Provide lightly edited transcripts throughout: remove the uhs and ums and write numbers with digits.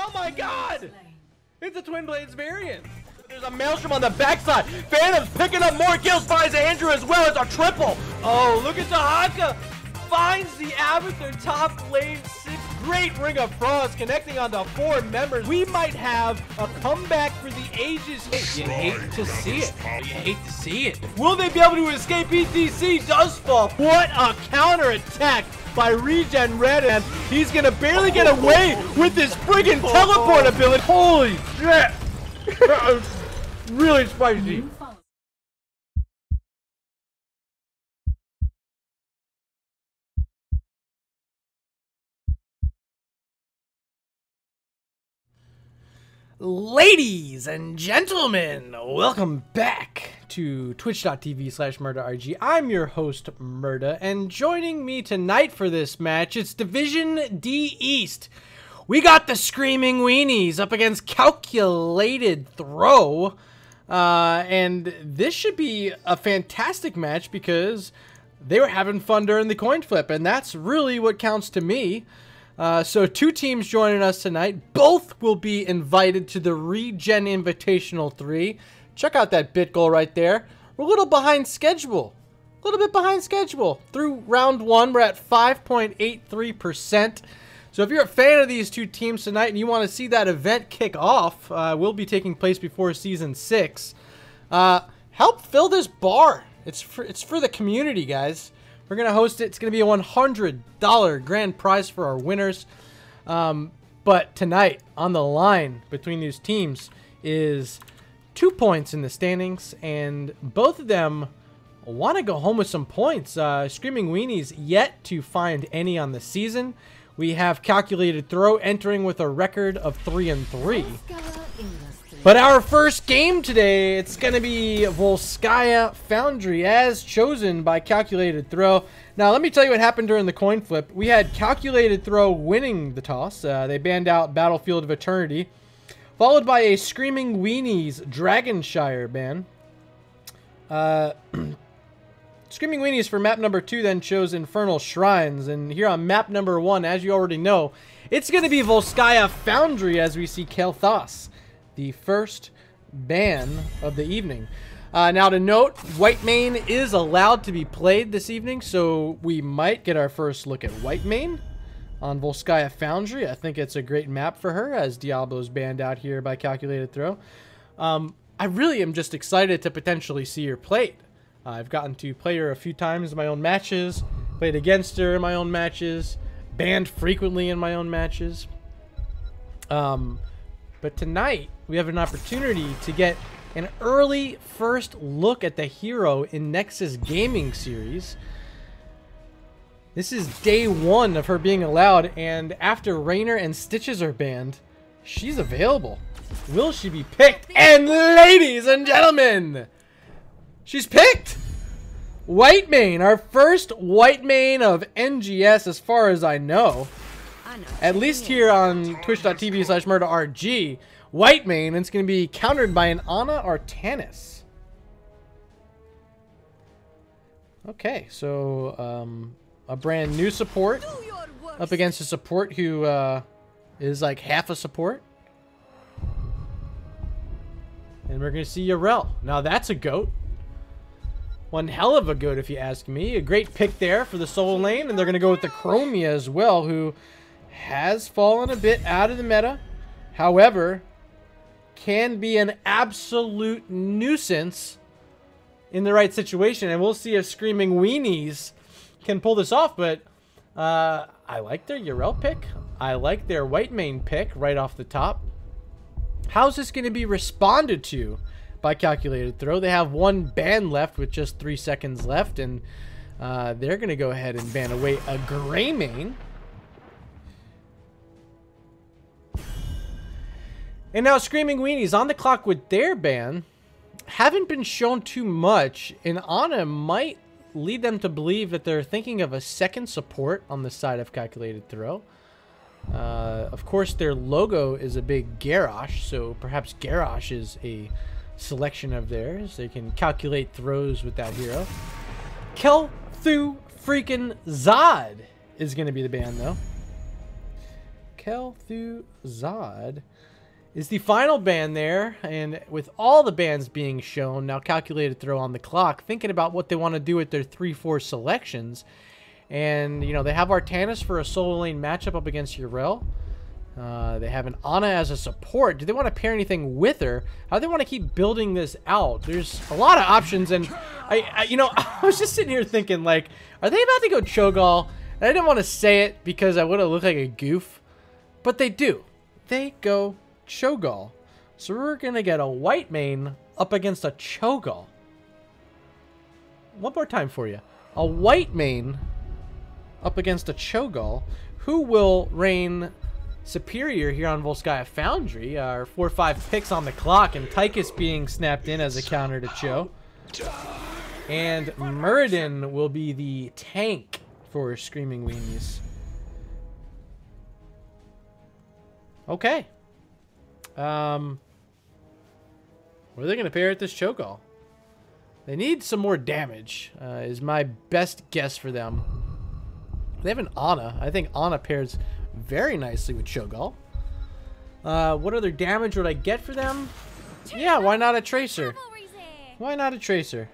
Oh my god! It's a Twin Blades variant. There's a Maelstrom on the backside. Phantom's picking up more kills, finds Andrew as well. It's a triple. Oh, look at Tahaka. Finds the Abathur top lane 6. Great Ring of Frost connecting onto 4 members. We might have a comeback for the ages. You hate to see it. You hate to see it. Will they be able to escape? ETC does fall. What a counter attack by Regen Red, and he's gonna barely get away with his friggin' teleport ability. Holy shit! That was really spicy. Ladies and gentlemen, welcome back to twitch.tv/MurdaRG. I'm your host, Murda, and joining me tonight for this match, it's Division D East. We got the Screaming Weenies up against Calculated Throw, and this should be a fantastic match because they were having fun during the coin flip, and that's really what counts to me. So 2 teams joining us tonight. Both will be invited to the Regen Invitational 3. Check out that bit goal right there. We're a little behind schedule. A little bit behind schedule. Through round 1, we're at 5.83%. So if you're a fan of these 2 teams tonight and you want to see that event kick off, will be taking place before Season 6. Help fill this bar. It's for the community, guys. We're going to host it. It's going to be a $100 grand prize for our winners. But tonight, on the line between these teams is 2 points in the standings. And both of them want to go home with some points. Screaming Weenies yet to find any on the season. We have Calculated Throw entering with a record of 3-3. But our first game today, it's going to be Volskaya Foundry as chosen by Calculated Throw. Now, let me tell you what happened during the coin flip. We had Calculated Throw winning the toss. They banned out Battlefield of Eternity, followed by a Screaming Weenies Dragonshire ban. Screaming Weenies for map number 2 then chose Infernal Shrines. And here on map number 1, as you already know, it's going to be Volskaya Foundry as we see Kel'Thas, the first ban of the evening. Now to note, Whitemane is allowed to be played this evening, so we might get our first look at Whitemane on Volskaya Foundry. I think it's a great map for her, as Diablo's banned out here by Calculated Throw. I really am just excited to potentially see her played. I've gotten to play her a few times in my own matches, played against her in my own matches, banned frequently in my own matches. But tonight, we have an opportunity to get an early first look at the hero in Nexus Gaming Series. This is day 1 of her being allowed, and after Raynor and Stitches are banned, she's available. Will she be picked? And ladies and gentlemen, she's picked! Whitemane, our first Whitemane of NGS as far as I know. At least here on twitch.tv/MurdaRG. Whitemane, and it's going to be countered by an Ana Artanis. Okay, so a brand new support up against a support who is like half a support. And we're going to see Yarel. Now that's a goat. One hell of a goat if you ask me. A great pick there for the solo lane, and they're going to go with the Chromia as well, who has fallen a bit out of the meta. However, can be an absolute nuisance in the right situation, and we'll see if Screaming Weenies can pull this off. But I like their Yarel pick. I like their Whitemane pick right off the top. How's this going to be responded to by Calculated Throw? They have 1 ban left with just 3 seconds left, and they're going to go ahead and ban away a Greymane. And now Screaming Weenies on the clock with their ban. Haven't been shown too much, and Ana might lead them to believe that they're thinking of a second support on the side of Calculated Throw. Of course, their logo is a big Garrosh, so perhaps Garrosh is a selection of theirs. They can calculate throws with that hero. Kel'Thu freaking Zod is going to be the ban, though. Kel'Thuzad is the final band there, and with all the bands being shown, now calculated throw on the clock, thinking about what they want to do with their 3-4 selections. And, you know, they have Artanis for a solo lane matchup up against Yrel. They have an Ana as a support. Do they want to pair anything with her? How do they want to keep building this out? There's a lot of options, and you know, I was just sitting here thinking, like, are they about to go Cho'Gall? And I didn't want to say it because I would have looked like a goof, but they do. They go Cho'Gall. So we're gonna get a white main up against a Cho'Gall. One more time for you. A white main up against a Cho'Gall, who will reign superior here on Volskaya Foundry. Our 4-5 picks on the clock, and Tychus being snapped in as a counter to Cho. And Muradin will be the tank for Screaming Weenies. Okay. What are they going to pair with this Cho'Gall? They need some more damage, is my best guess for them. They have an Ana. I think Ana pairs very nicely with Cho'Gall. What other damage would I get for them? Yeah, why not a Tracer? Why not a Tracer?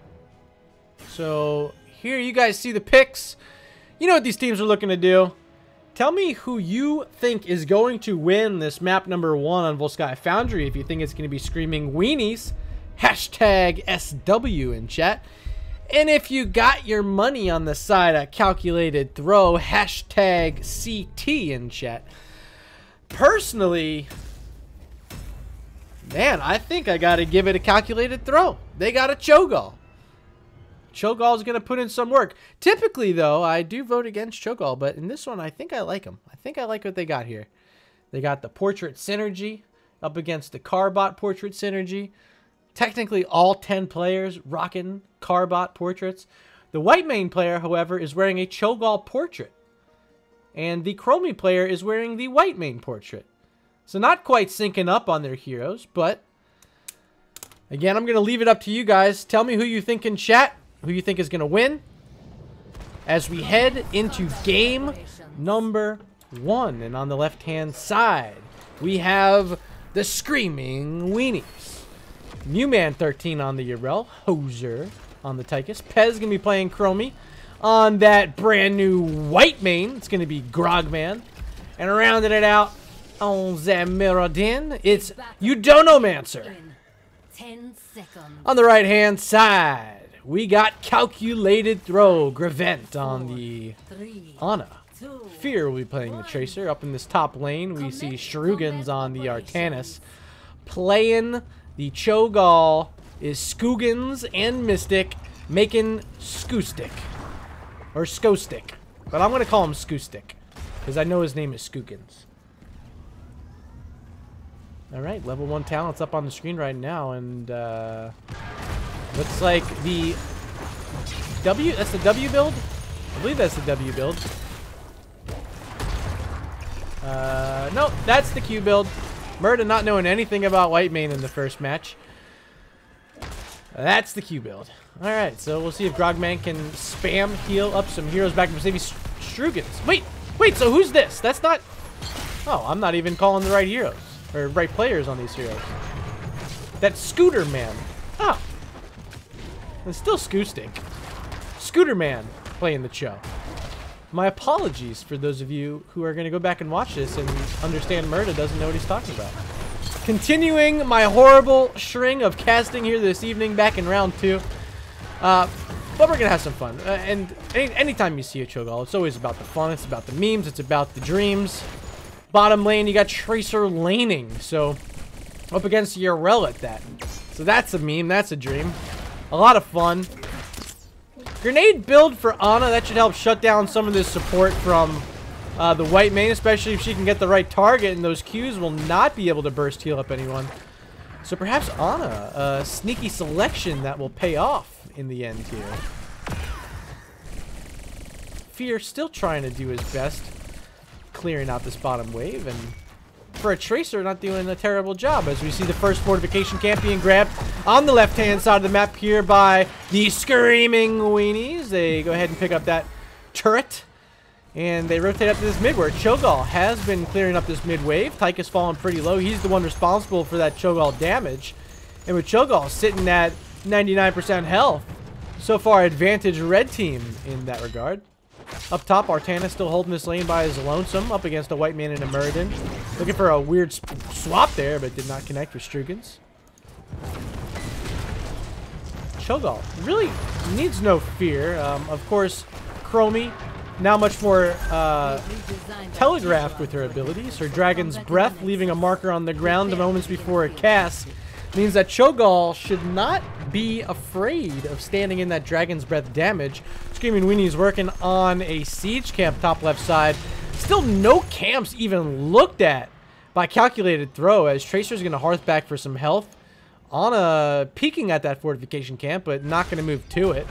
So, here you guys see the picks. You know what these teams are looking to do. Tell me who you think is going to win this map number 1 on Volskaya Foundry. If you think it's going to be Screaming Weenies, hashtag SW in chat. And if you got your money on the side, a calculated throw, hashtag CT in chat. Personally, man, I think I got to give it a calculated throw. They got a Cho'Gall. Cho'Gall is going to put in some work. Typically, though, I do vote against Cho'Gall, but in this one, I think I like them. I think I like what they got here. They got the Portrait Synergy up against the Carbot Portrait Synergy. Technically, all 10 players rocking Carbot portraits. The white main player, however, is wearing a Cho'Gall portrait. And the Chromie player is wearing the white main portrait. So not quite syncing up on their heroes, but again, I'm going to leave it up to you guys. Tell me who you think in chat, who you think is going to win, as we head into game number 1. And on the left-hand side, we have the Screaming Weenies. Mewman 13 on the Yrel, Hoser on the Tychus. Pez going to be playing Chromie on that brand new white main. It's going to be Grogman. And rounding it out on Muradin, it's Eudonomancer. 10 seconds. On the right-hand side, we got Calculated Throw, Gravent on the Ana. Fear will be playing the Tracer. Up in this top lane, we see Shrugans on the Artanis. Playing the Cho'Gall is Skoogans and Mystic, making Skoostic. Or Skostic. But I'm going to call him Skoostic, because I know his name is Skoogans. Alright, level 1 talent's up on the screen right now, and looks like the W, that's the W build? I believe that's the W build. Nope, that's the Q build. Murda not knowing anything about white main in the first match. That's the Q build. Alright, so we'll see if Grogman can spam heal up some heroes back to maybe Strugans. Wait, so who's this? That's not... Oh, I'm not even calling the right heroes. Or right players on these heroes. That's Scooter Man. Oh. It's still Skoostic. Scooter Man playing the show. My apologies for those of you who are going to go back and watch this and understand Murda doesn't know what he's talking about. Continuing my horrible string of casting here this evening back in round 2. But we're going to have some fun. And anytime you see a Cho'Gall, it's always about the fun. It's about the memes. It's about the dreams. Bottom lane, you got Tracer laning. So, up against Yrel at that. So that's a meme. That's a dream. A lot of fun. Grenade build for Ana. That should help shut down some of this support from the white main, especially if she can get the right target, and those Qs will not be able to burst heal up anyone. So perhaps Ana, a sneaky selection that will pay off in the end here. Fear still trying to do his best, clearing out this bottom wave, and for a Tracer, not doing a terrible job, as we see the first fortification camp being grabbed on the left-hand side of the map here by the Screaming Weenies. They go ahead and pick up that turret, And they rotate up to this mid where Cho'Gall has been clearing up this mid wave. Tyka's fallen pretty low. He's the one responsible for that Cho'Gall damage. And with Cho'Gall sitting at 99% health, so far advantage red team in that regard. Up top, Artana still holding this lane by his lonesome up against a white man and a Muradin. Looking for a weird swap there, but did not connect with Strugans. Cho'Gall really needs no fear. Of course, Chromie now much more telegraphed with her abilities. Her Dragon's Breath, leaving a marker on the ground the moments before it casts, means that Cho'Gall should not be afraid of standing in that Dragon's Breath damage. Screaming Weenies working on a siege camp top left side. Still no camps even looked at by calculated throw, as Tracer's going to hearth back for some health. Ana peeking at that fortification camp, but not going to move to it.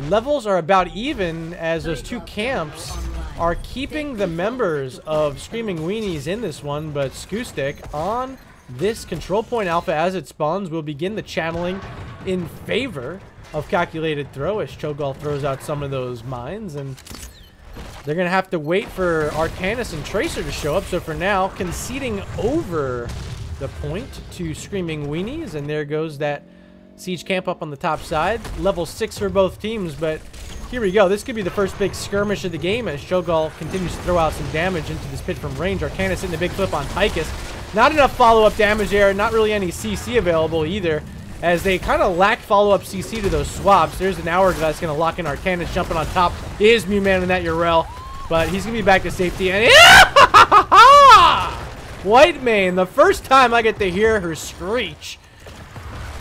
Levels are about even, as those two camps are keeping the members of Screaming Weenies in this one, but Skoostic on this control point alpha as it spawns will begin the channeling in favor of calculated throw as Cho'Gall throws out some of those mines, and they're going to have to wait for Arcanus and Tracer to show up. So for now, conceding over the point to Screaming Weenies, and there goes that siege camp up on the top side. Level 6 for both teams, but here we go. This could be the first big skirmish of the game as Cho'Gall continues to throw out some damage into this pit from range. Arcanus hitting a big flip on Tychus. Not enough follow-up damage there, not really any CC available either, as they kind of lack follow-up CC to those swaps. There's an Hourglass going to lock in Arcanus, jumping on top. Is Mewman in that Urel, but he's going to be back to safety. And White Mane, the first time I get to hear her screech,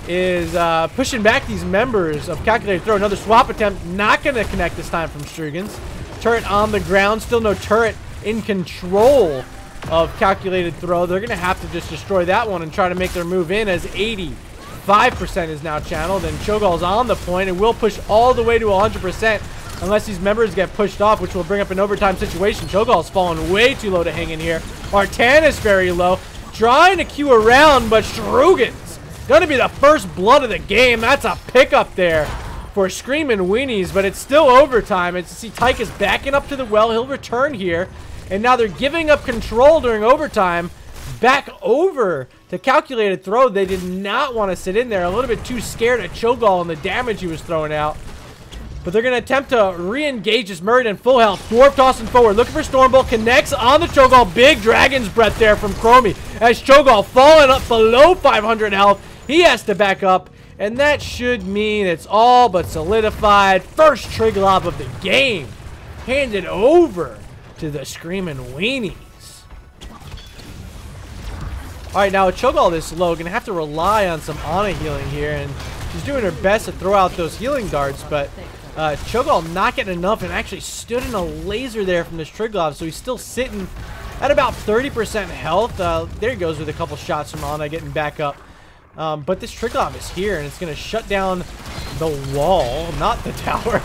is pushing back these members of Calculated Throw. Another swap attempt, not going to connect this time from Strugans. Turret on the ground, still no turret in control of Calculated Throw. They're going to have to just destroy that one and try to make their move in, as 85% is now channeled, and Cho'Gall's on the point and will push all the way to 100% unless these members get pushed off, which will bring up an overtime situation. Cho'Gall's fallen way too low to hang in here. Artanus very low, trying to queue around, but Strugans gonna be the first blood of the game. That's a pickup there for Screaming Weenies, but it's still overtime. It's to see Tychus backing up to the well. He'll return here, and now they're giving up control during overtime back over to Calculated Throw. They did not want to sit in there, a little bit too scared at Cho'Gall and the damage he was throwing out. But they're going to attempt to re-engage this Muradin full health. Dwarf tossing forward, looking for Stormbolt, connects on the Cho'Gall. Big Dragon's Breath there from Chromie, as Cho'Gall falling up below 500 health. He has to back up, and that should mean it's all but solidified. First Triglob of the game handed over to the Screaming Weenies. Alright, now with Cho'Gall this low, going to have to rely on some Ana healing here, and she's doing her best to throw out those healing darts, but Cho'Gall not getting enough, and actually stood in a laser there from this Triglob, so he's still sitting at about 30% health. There he goes with a couple shots from Ana getting back up. But this Triglob is here, and it's going to shut down the wall, not the tower.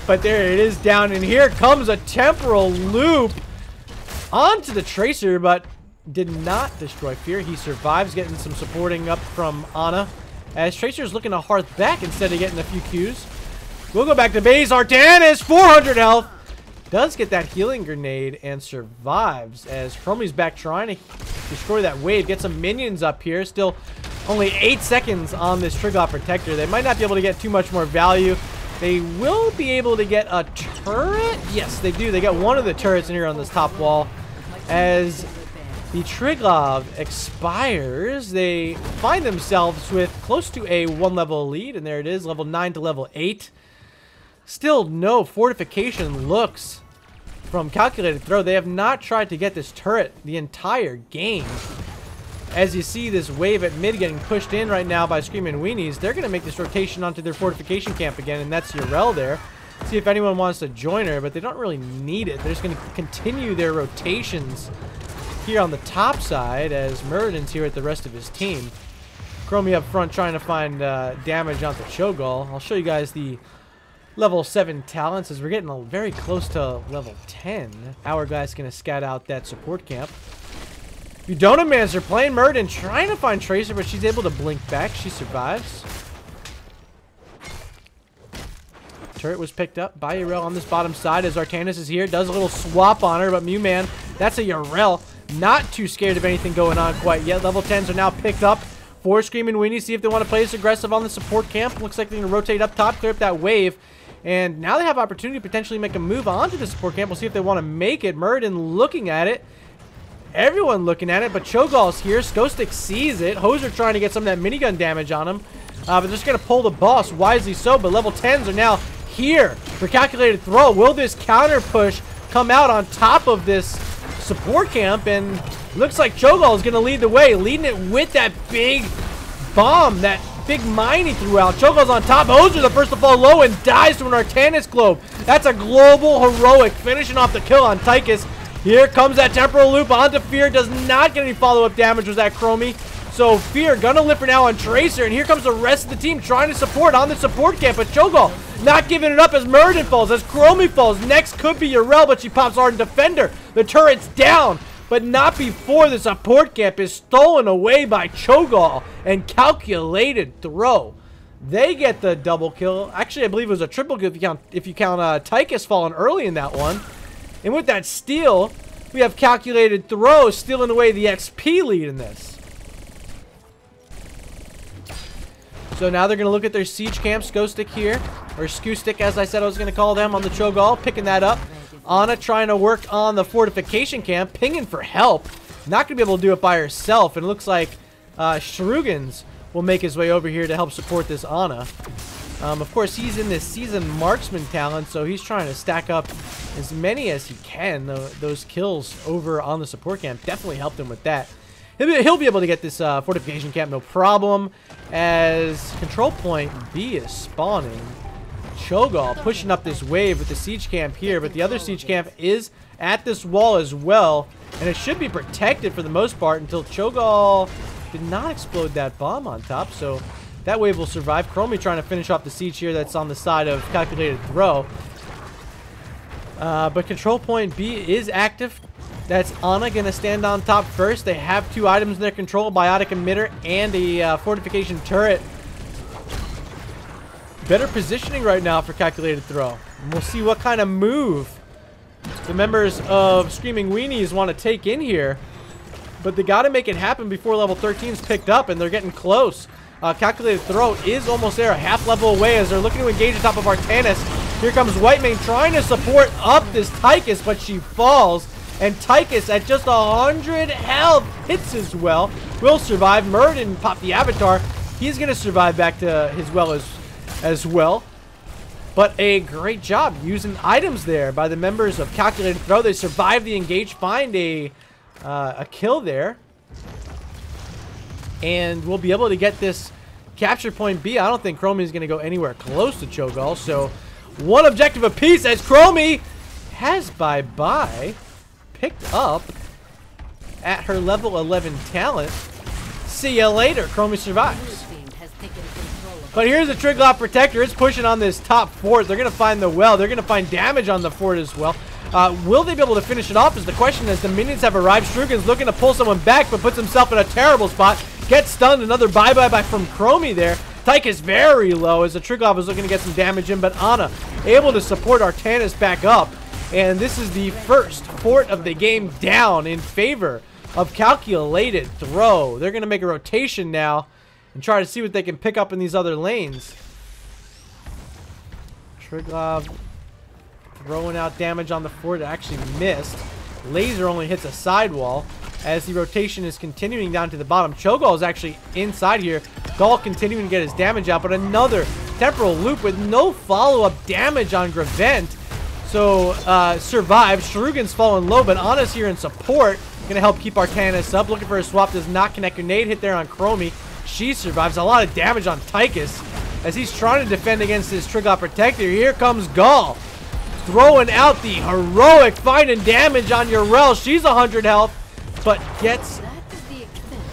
But there it is down, and here comes a temporal loop onto the Tracer, but did not destroy Fear. He survives, getting some supporting up from Ana, as Tracer's looking to hearth back instead of getting a few Qs. We'll go back to base. Artanus, 400 health. Does get that healing grenade and survives, as Chromie's back trying to destroy that wave. Get some minions up here. Still only 8 seconds on this Triglob Protector. They might not be able to get too much more value. They will be able to get a turret. Yes, they do. They got one of the turrets in here on this top wall. As the Triglob expires, they find themselves with close to a 1-level lead. And there it is, level 9 to level 8. Still no fortification looks from Calculated Throw. They have not tried to get this turret the entire game. As you see this wave at mid getting pushed in right now by Screaming Weenies, they're going to make this rotation onto their fortification camp again, and that's Urel there. See if anyone wants to join her, but they don't really need it. They're just going to continue their rotations here on the top side, as Muradin's here with the rest of his team. Chromie up front trying to find damage onto Cho'Gall. I'll show you guys the level 7 talents as we're getting very close to level 10. Hourglass going to scout out that support camp. Eudonomancer playing Muradin, trying to find Tracer, but she's able to blink back. She survives. Turret was picked up by Yrel on this bottom side as Artanis is here. Does a little swap on her, but Mew Man, that's a Yrel. Not too scared of anything going on quite yet. Level 10s are now picked up for Scream and Weenie. See if they want to play this aggressive on the support camp. Looks like they're going to rotate up top, clear up that wave. And now they have opportunity to potentially make a move onto the support camp. We'll see if they want to make it. Muradin looking at it. Everyone looking at it, but Cho'Gall's here. Skostik sees it. Hoser trying to get some of that minigun damage on him. But they're just going to pull the boss, wisely so. But level 10s are now here for calculated throw. Will this counter push come out on top of this support camp? And looks like Cho'Gall is going to lead the way, leading it with that big bomb, that big mine he threw out. Cho'Gall's on top. Hoser the first to fall low and dies to an Artanis globe. That's a global heroic, finishing off the kill on Tychus. Here comes that temporal loop onto Fear. Does not get any follow-up damage. Was that Chromie? So Fear gonna live for now on Tracer, and here comes the rest of the team trying to support on the support camp. But Cho'Gall not giving it up as Muradin falls, as Chromie falls. Next could be Yrel, but she pops Ardent Defender. The turret's down, but not before the support camp is stolen away by Cho'Gall and calculated throw. They get the double kill. Actually, I believe it was a triple kill if you count Tychus falling early in that one. And with that steal, we have calculated throw stealing away the XP lead in this. So now they're going to look at their siege camp. Skostik here, or Skustik as I said I was going to call them, on the Cho'Gall, picking that up. Ana trying to work on the fortification camp, pinging for help. Not going to be able to do it by herself. And it looks like Shrugans will make his way over here to help support this Ana. Of course, he's in this seasoned marksman talent, so he's trying to stack up as many as he can. Those kills over on the support camp definitely helped him with that. He'll be able to get this fortification camp no problem, as control point B is spawning. Cho'Gall pushing up this wave with the siege camp here, but the other siege camp is at this wall as well, and it should be protected for the most part until Cho'Gall did not explode that bomb on top, so that wave will survive. Chromie trying to finish off the siege here that's on the side of calculated throw. But control point B is active. That's Ana going to stand on top first. They have two items in their control, biotic emitter and a fortification turret. Better positioning right now for calculated throw. And we'll see what kind of move the members of Screaming Weenies want to take in here. But they got to make it happen before level 13 is picked up, and they're getting close. Calculated throw is almost there, a half level away as they're looking to engage the top of Artanis. Here comes Whitemane trying to support up this Tychus, but she falls. And Tychus at just 100 health hits as well. Will survive. Muradin pop the avatar. He's going to survive back to his well as well. But a great job using items there by the members of Calculated Throw. They survive the engage, find a kill there. And we'll be able to get this capture point B. I don't think Chromie is going to go anywhere close to Cho'Gall. So one objective apiece as Chromie has bye-bye picked up at her level 11 talent. See ya later. Chromie survives. But here's the Triglav Protector. It's pushing on this top fort. They're going to find the well. They're going to find damage on the fort as well. Will they be able to finish it off is the question as the minions have arrived. Strugan's looking to pull someone back, but puts himself in a terrible spot. Gets stunned. Another bye-bye from Chromie there. Tychus very low as the Triglav is looking to get some damage in, but Ana able to support Artanis back up. And this is the first fort of the game down in favor of Calculated Throw. They're going to make a rotation now and try to see what they can pick up in these other lanes. Triglav throwing out damage on the fort. It actually missed. Laser only hits a sidewall as the rotation is continuing down to the bottom. Cho'Gall is actually inside here. Gall continuing to get his damage out, but another temporal loop with no follow-up damage on Gravent. So, survives. Shrugan's falling low, but Ana's here in support. Gonna help keep Artanis up. Looking for a swap. Does not connect. Grenade hit there on Chromie. She survives. A lot of damage on Tychus as he's trying to defend against this Triglav Protector. Here comes Gall. Throwing out the heroic, finding damage on Yrel. She's 100 health, but gets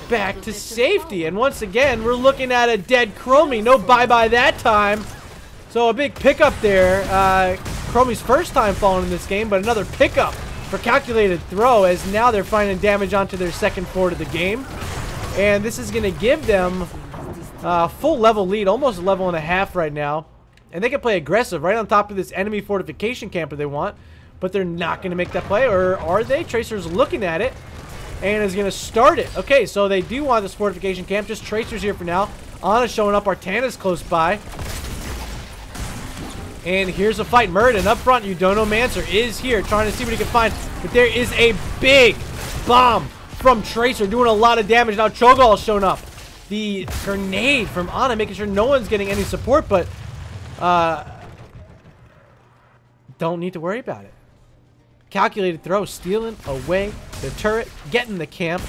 back to safety. And once again, we're looking at a dead Chromie. No bye-bye that time. So a big pickup there. Chromie's first time falling in this game, but another pickup for Calculated Throw as now they're finding damage onto their second fort of the game. And this is going to give them full level lead, almost a level and a half right now, And they can play aggressive right on top of this enemy fortification camp if they want. But they're not going to make that play. Or are they? Tracer's looking at it and is going to start it. Okay, so they do want this fortification camp. Just Tracer's here for now. Anna's showing up. Artana's close by. And here's a fight. Muradin up front. Eudonomancer is here trying to see what he can find. But there is a big bomb from Tracer doing a lot of damage. Now Cho'Gall's shown up. The grenade from Anna making sure no one's getting any support, but don't need to worry about it. Calculated throw, stealing away the turret, getting the camp.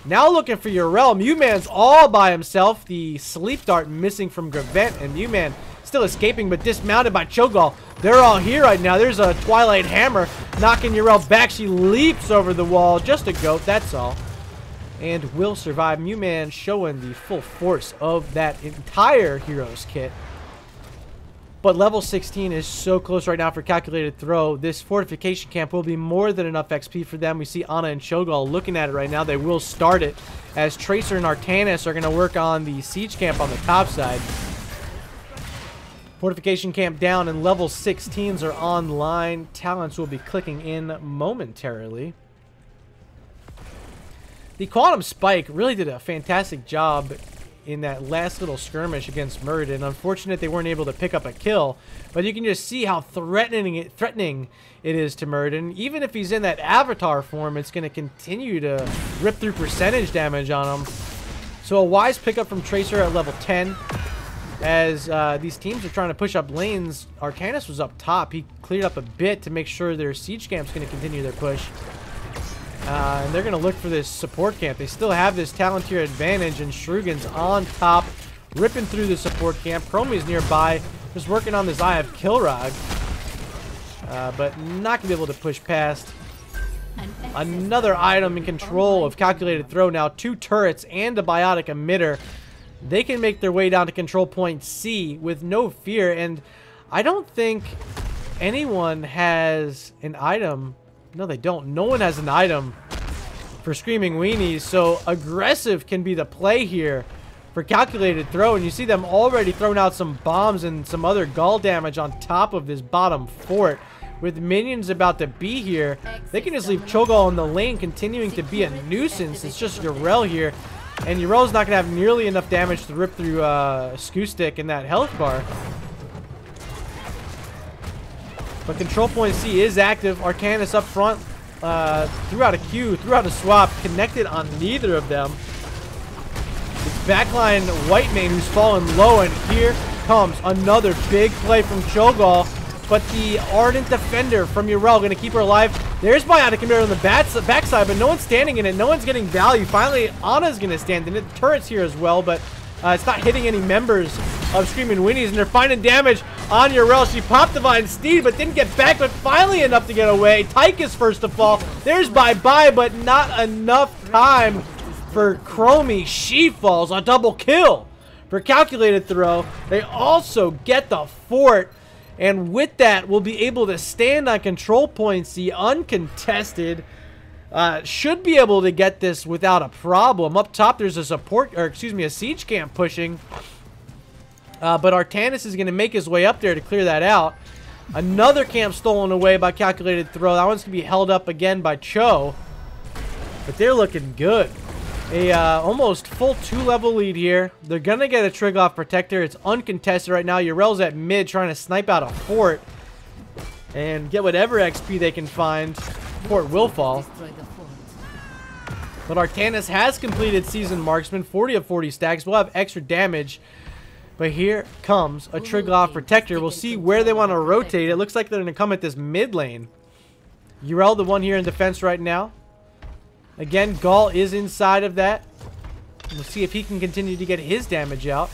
Now looking for your realm. Mewman's all by himself. The sleep dart missing from Gravent, and Mewman still escaping, but dismounted by Cho'Gall. They're all here right now. There's a Twilight Hammer knocking Yrel back. She leaps over the wall. Just a goat, that's all. And will survive. Mewman showing the full force of that entire Heroes kit. But level 16 is so close right now for Calculated Throw. This fortification camp will be more than enough XP for them. We see Anna and Cho'Gall looking at it right now. They will start it as Tracer and Artanis are going to work on the siege camp on the top side. Fortification camp down and level 16s are online. Talents will be clicking in momentarily. The Quantum Spike really did a fantastic job in that last little skirmish against Muradin. Unfortunate they weren't able to pick up a kill, but you can just see how threatening it is to Muradin. Even if he's in that avatar form, it's going to continue to rip through percentage damage on him. So a wise pickup from Tracer at level 10. As these teams are trying to push up lanes, Artanis was up top. He cleared up a bit to make sure their siege camp's going to continue their push. And they're going to look for this support camp. They still have this Talenteer advantage, and Shrugan's on top, ripping through the support camp. Chromie's nearby, just working on this Eye of Kilrog. But not going to be able to push past. Another item in control of Calculated Throw now. 2 turrets and a biotic emitter. They can make their way down to control point C with no fear. And I don't think anyone has an item. No, they don't. No one has an item for Screaming Weenies. So aggressive can be the play here for Calculated Throw. And you see them already throwing out some bombs and some other gall damage on top of this bottom fort. With minions about to be here, they can just leave Cho'Gall in the lane, continuing to be a nuisance. It's just Yrel here. And Yrel's not going to have nearly enough damage to rip through Skoo Stick in that health bar. But control point C is active. Artanis up front. Threw out a Q, threw out a swap. Connected on neither of them. It's backline Whitemane who's fallen low. And here comes another big play from Cho'Gall. But the Ardent Defender from Yrel going to keep her alive. There's Biotic Emitter on the backside, but no one's standing in it. No one's getting value. Finally, Anna's going to stand in it. The turret's here as well, but it's not hitting any members of Screaming Weenies, and they're finding damage on Yrel. She popped Divine Steed, but didn't get back, but finally enough to get away. Tychus first to fall. There's bye-bye, but not enough time for Chromie. She falls. A double kill for Calculated Throw. They also get the fort. And with that, we'll be able to stand on control point C uncontested. Should be able to get this without a problem. Up top, there's a a siege camp pushing. But Artanis is going to make his way up there to clear that out. Another camp stolen away by Calculated Throw. That one's going to be held up again by Cho. But they're looking good. A almost full 2-level lead here. They're going to get a Triglav Protector. It's uncontested right now. Yrel's at mid trying to snipe out a fort and get whatever XP they can find. Fort will fall. But Artanis has completed Seasoned Marksman. 40 of 40 stacks. We'll have extra damage. But here comes a Triglav Protector. We'll see where they want to rotate. It looks like they're going to come at this mid lane. Yrel, the one here in defense right now. Again, Gall is inside of that. We'll see if he can continue to get his damage out.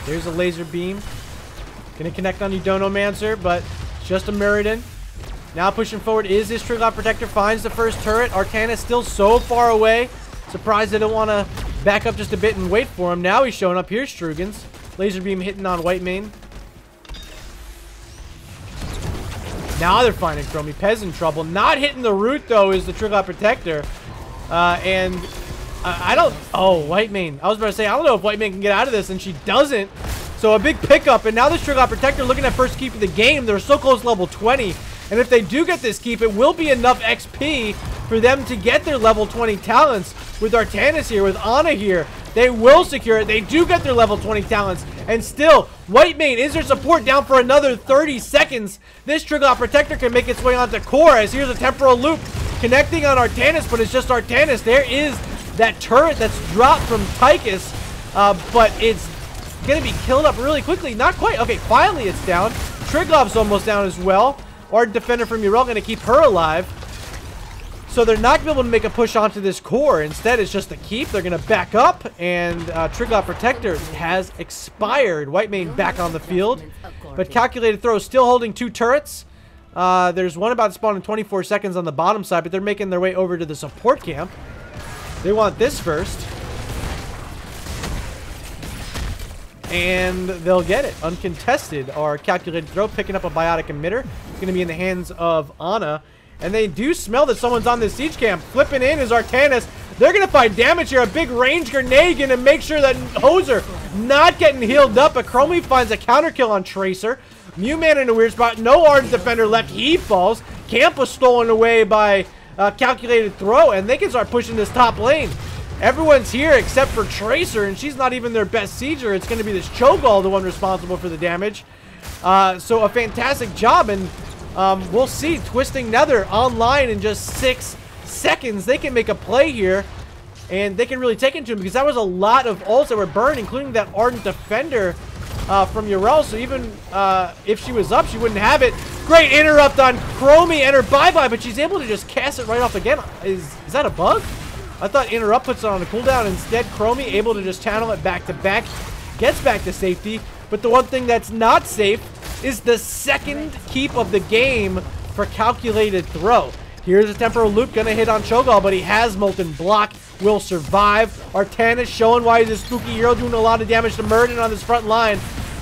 There's a laser beam. Gonna connect on Eudonomancer, but it's just a Muradin. Now pushing forward is this Triglav Protector. Finds the first turret. Artanis still so far away. Surprised they don't want to back up just a bit and wait for him. Now he's showing up. Here's Strugan's. Laser beam hitting on Whitemane. Now they're finding Chromie. Pez in trouble. Not hitting the root, though, is the Triglav Protector. I don't... Oh, Whitemane. I was about to say, I don't know if Whitemane can get out of this, and she doesn't. So a big pickup, and now this Triglav Protector looking at first keep of the game. They're so close to level 20. And if they do get this keep, it will be enough XP for them to get their level 20 talents. With Artanis here, with Ana here, they will secure it. They do get their level 20 talents. And still, White Mane is their support down for another 30 seconds. This Triglav Protector can make its way onto Core, as here's a temporal loop connecting on Artanis, but it's just Artanis. There is that turret that's dropped from Tychus, but it's going to be killed up really quickly. Not quite. Okay, finally it's down. Triglav's almost down as well. Ardent Defender from Urel going to keep her alive. So they're not going to be able to make a push onto this Core. Instead, it's just a keep. They're going to back up, and Triglav Protector has expired. White Mane back on the field. But Calculated Throw still holding 2 turrets. There's one about to spawn in 24 seconds on the bottom side, but they're making their way over to the support camp. They want this first. And they'll get it. Uncontested are Calculated Throw, picking up a Biotic Emitter. It's going to be in the hands of Ana. And they do smell that someone's on this siege camp. Flipping in is Artanis. They're going to find damage here. A big range grenade going to make sure that Hoser not getting healed up. But Chromie finds a counter kill on Tracer. Mewman in a weird spot. No Ardent Defender left. He falls. Camp was stolen away by Calculated Throw. And they can start pushing this top lane. Everyone's here except for Tracer, and she's not even their best sieger. It's going to be this Cho'Gall, the one responsible for the damage. So a fantastic job, and we'll see. Twisting Nether online in just 6 seconds. They can make a play here, and they can really take into him, because that was a lot of ults that were burned, including that Ardent Defender from Urel. So even if she was up, she wouldn't have it. Great interrupt on Chromie and her bye-bye, but she's able to just cast it right off again. Is that a bug? I thought Interrupt puts it on a cooldown. Instead, Chromie able to just channel it back to back. Gets back to safety. But the one thing that's not safe is the second keep of the game for Calculated Throw. Here's a temporal loop. Gonna hit on Cho'Gall, but he has Molten Block. Will survive. Artanis showing why he's a spooky hero, doing a lot of damage to Murden on this front line.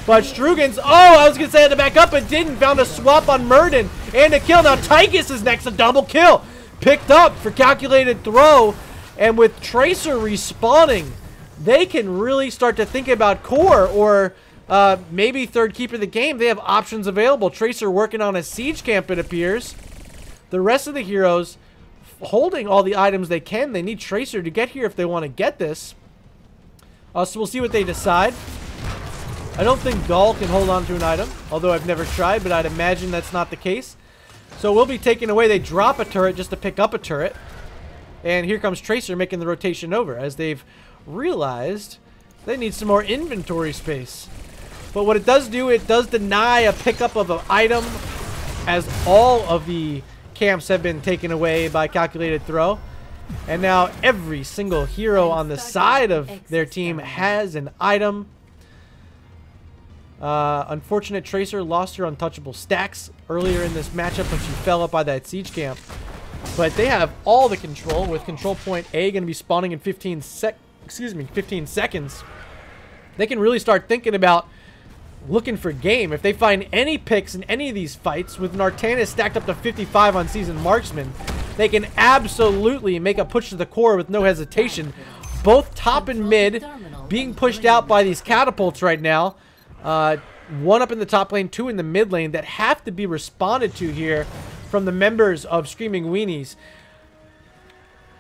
But Strugens, I was gonna say I had to back up, but didn't. Found a swap on Murden. And a kill. Now Tychus is next. A double kill. Picked up for Calculated Throw. And with Tracer respawning, they can really start to think about Core or maybe third keep of the game. They have options available. Tracer working on a siege camp, it appears. The rest of the heroes holding all the items they can. They need Tracer to get here if they want to get this. So we'll see what they decide. I don't think Gall can hold on to an item, although I've never tried, but I'd imagine that's not the case. So we'll be taken away. They drop a turret just to pick up a turret. And here comes Tracer making the rotation over, as they've realized they need some more inventory space. But what it does do, it does deny a pickup of an item, as all of the camps have been taken away by Calculated Throw. And now every single hero on the side of their team has an item. Unfortunate Tracer lost her untouchable stacks earlier in this matchup when she fell up by that siege camp. But they have all the control, with control point A going to be spawning in 15 seconds. They can really start thinking about looking for game. If they find any picks in any of these fights, with Artanis stacked up to 55 on Seasoned Marksman, they can absolutely make a push to the Core with no hesitation. Both top and mid being pushed out by these catapults right now. One up in the top lane, 2 in the mid lane, that have to be responded to here from the members of Screaming Weenies.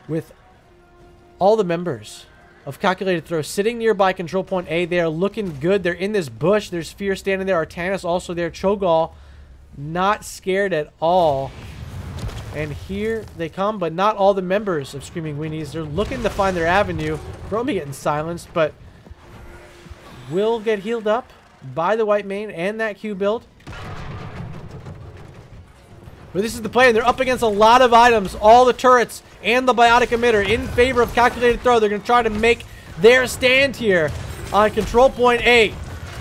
With all the members of Calculated Throw sitting nearby control point A, they are looking good. They're in this bush. There's Fear standing there. Artanis also there. Cho'Gall not scared at all. And here they come, but not all the members of Screaming Weenies. They're looking to find their avenue. Chromie getting silenced, but will get healed up by the White Mane and that Q build. But this is the play, and they're up against a lot of items. All the turrets and the Biotic Emitter in favor of Calculated Throw. They're going to try to make their stand here on control point A.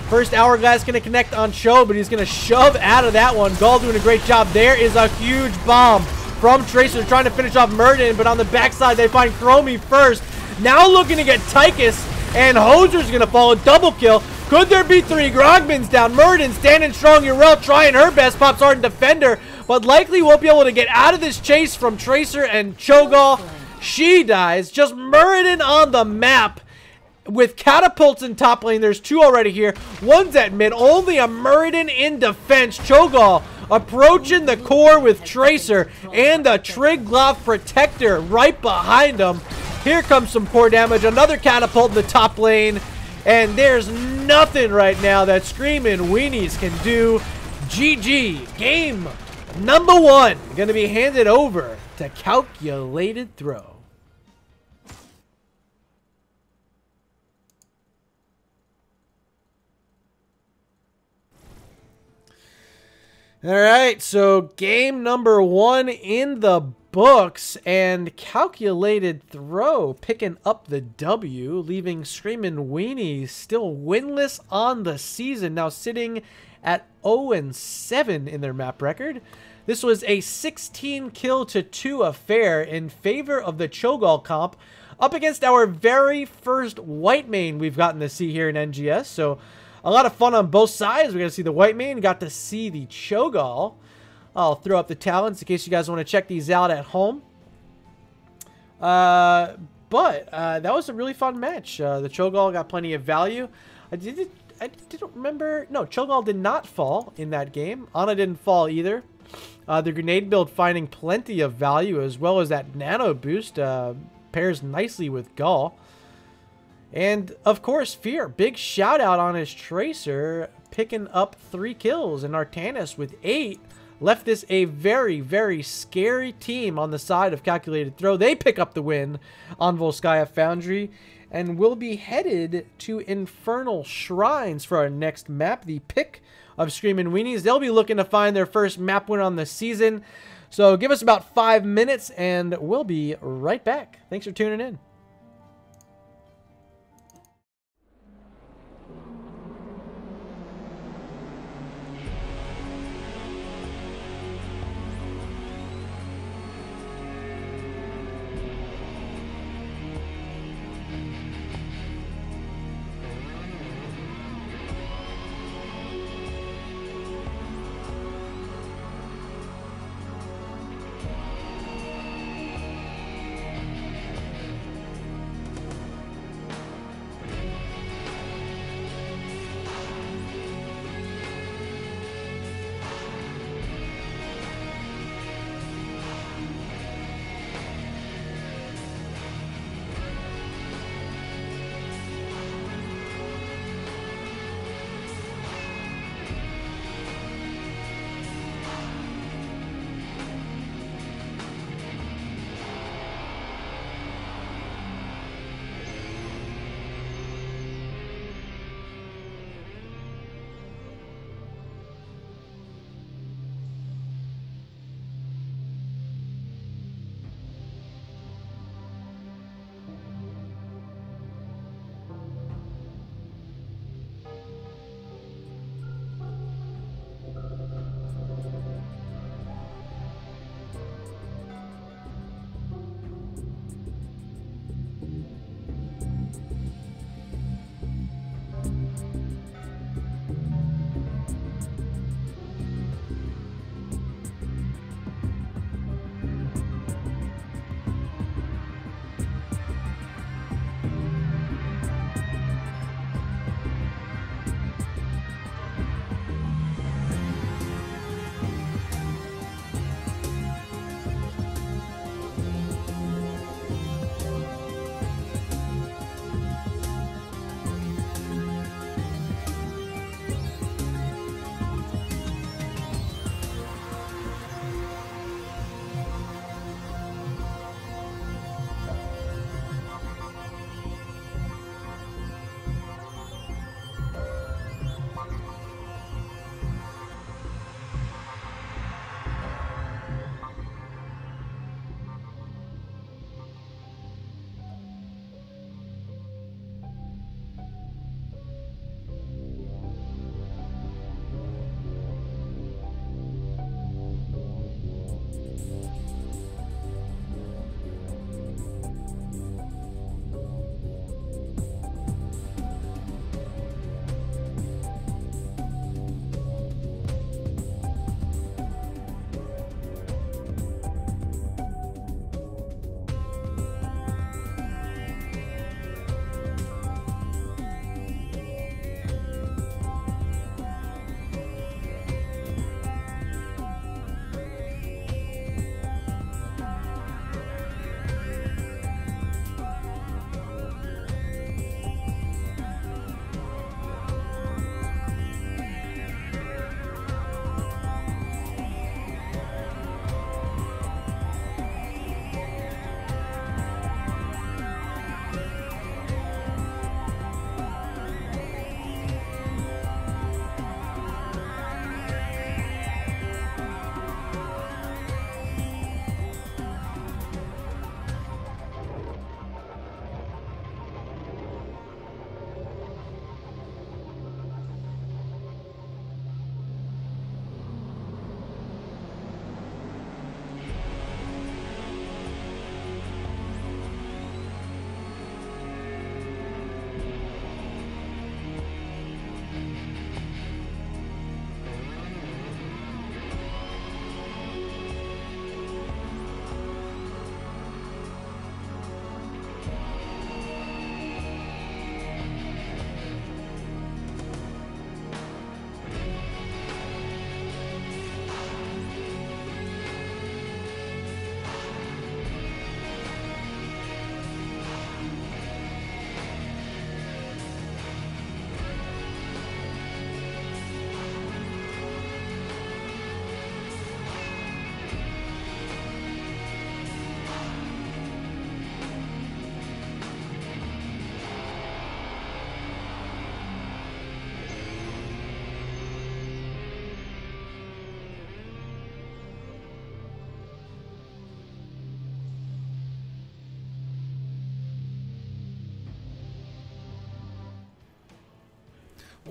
First Hourglass going to connect on Cho, but he's going to shove out of that one. Gall doing a great job. There is a huge bomb from Tracer trying to finish off Murden, but on the backside they find Chromie first. Now looking to get Tychus, and Hoser's going to follow. Double kill. Could there be 3? Grogman's down. Murden standing strong. Urel trying her best. Pops Ardent Defender, but likely won't be able to get out of this chase from Tracer and Cho'Gall. She dies. Just Murden on the map. with catapults in top lane. There's two already here. One's at mid. Only a Muradin in defense. Cho'Gall approaching the core with Tracer and a Triglav Protector right behind him. Here comes some core damage. Another catapult in the top lane. And there's nothing right now that Screaming Weenies can do. GG. Game number 1 going to be handed over to Calculated Throw. All right, so game number 1 in the books, and Calculated Throw picking up the W, leaving Screamin' Weenies still winless on the season, now sitting at 0-7 in their map record. This was a 16 kill to 2 affair in favor of the Cho'Gall comp, up against our very first white main we've gotten to see here in NGS, so a lot of fun on both sides. We're going to see the white main, got to see the Cho'Gall. I'll throw up the talents in case you guys want to check these out at home. But that was a really fun match. The Cho'Gall got plenty of value. I didn't remember. No, Cho'Gall did not fall in that game. Ana didn't fall either. The grenade build finding plenty of value, as well as that nano boost pairs nicely with Gall. And, of course, Fear. Big shout out on his Tracer, picking up 3 kills. And Artanis with 8 left this a very, very scary team on the side of Calculated Throw. They pick up the win on Volskaya Foundry and will be headed to Infernal Shrines for our next map, the pick of Screamin' Weenies. They'll be looking to find their first map win on the season. So give us about 5 minutes and we'll be right back. Thanks for tuning in.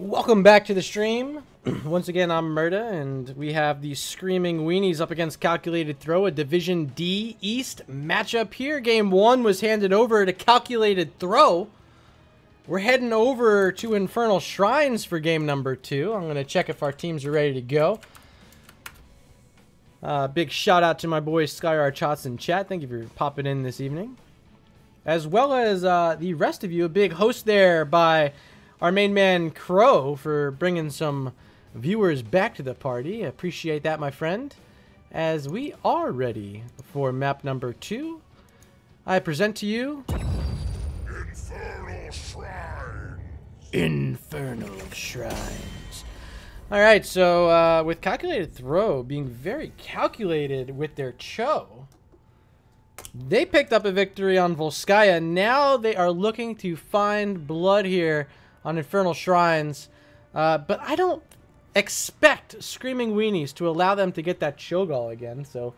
Welcome back to the stream. Once again, I'm Murda, and we have the Screaming Weenies up against Calculated Throw, a Division D East matchup here. Game 1 was handed over to Calculated Throw. We're heading over to Infernal Shrines for game number 2. I'm going to check if our teams are ready to go. Big shout out to my boy Skyar Chots in chat. Thank you for popping in this evening. As well as the rest of you, a big host there by our main man Crow for bringing some viewers back to the party. Appreciate that, my friend. As we are ready for map number 2, I present to you Infernal Shrines. Infernal Shrines. Alright, so with Calculated Throw being very calculated with their Cho, they picked up a victory on Volskaya. Now they are looking to find blood here on Infernal Shrines. But I don't expect Screaming Weenies to allow them to get that Cho'Gall again. So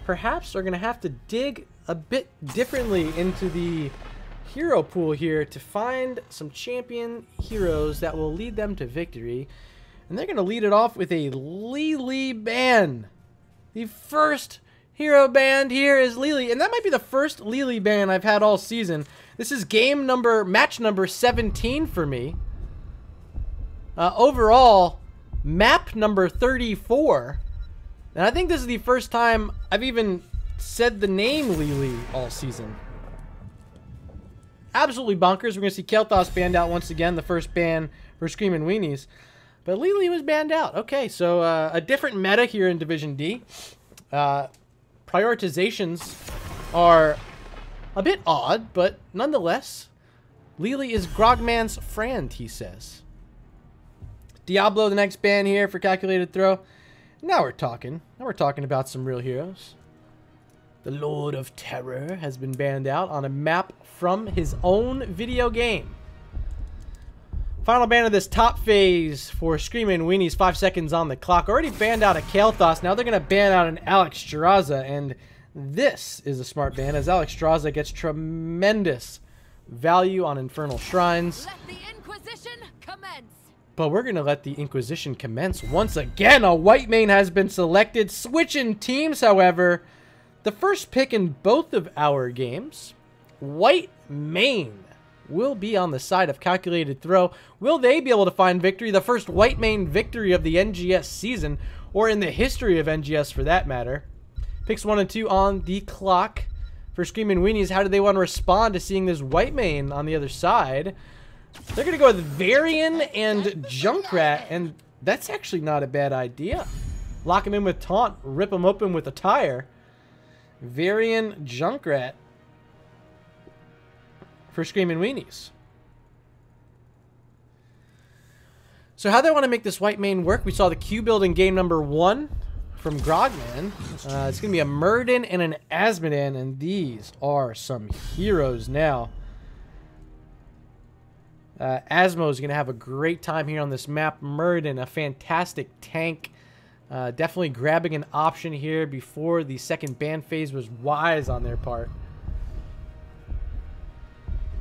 perhaps they're going to have to dig a bit differently into the hero pool here to find some champion heroes that will lead them to victory. And they're going to lead it off with a Lily ban. The first hero banned here is Lily, and that might be the first Lily ban I've had all season. This is match number 17 for me. Overall, map number 34. And I think this is the first time I've even said the name Lily all season. Absolutely bonkers. We're going to see Kel'Thas banned out once again, the first ban for Screaming Weenies. But Lily was banned out. Okay, so a different meta here in Division D. Prioritizations are a bit odd, but nonetheless, Lily is Grogman's friend, he says. Diablo, the next ban here for Calculated Throw. Now we're talking. Now we're talking about some real heroes. The Lord of Terror has been banned out on a map from his own video game. Final ban of this top phase for Screaming Weenies, 5 seconds on the clock. Already banned out a Kel'Thas. Now they're going to ban out an Alexstrasza, and this is a smart ban as Alexstrasza gets tremendous value on Infernal Shrines. Let the Inquisition commence. But we're going to let the Inquisition commence. Once again, a white main has been selected. Switching teams, however. The first pick in both of our games, white main, will be on the side of Calculated Throw. Will they be able to find victory? The first white main victory of the NGS season, or in the history of NGS for that matter. Picks 1 and 2 on the clock for Screaming Weenies. How do they want to respond to seeing this white main on the other side? They're going to go with Varian and Junkrat, and that's actually not a bad idea. Lock him in with Taunt, rip him open with a tire. Varian, Junkrat for Screaming Weenies. So how they want to make this white main work? We saw the Q build in game number 1 from Grogman. It's going to be a Murden and an Asmodan, and these are some heroes now. Asmo is going to have a great time here on this map. Murden, a fantastic tank. Definitely grabbing an option here before the second ban phase was wise on their part.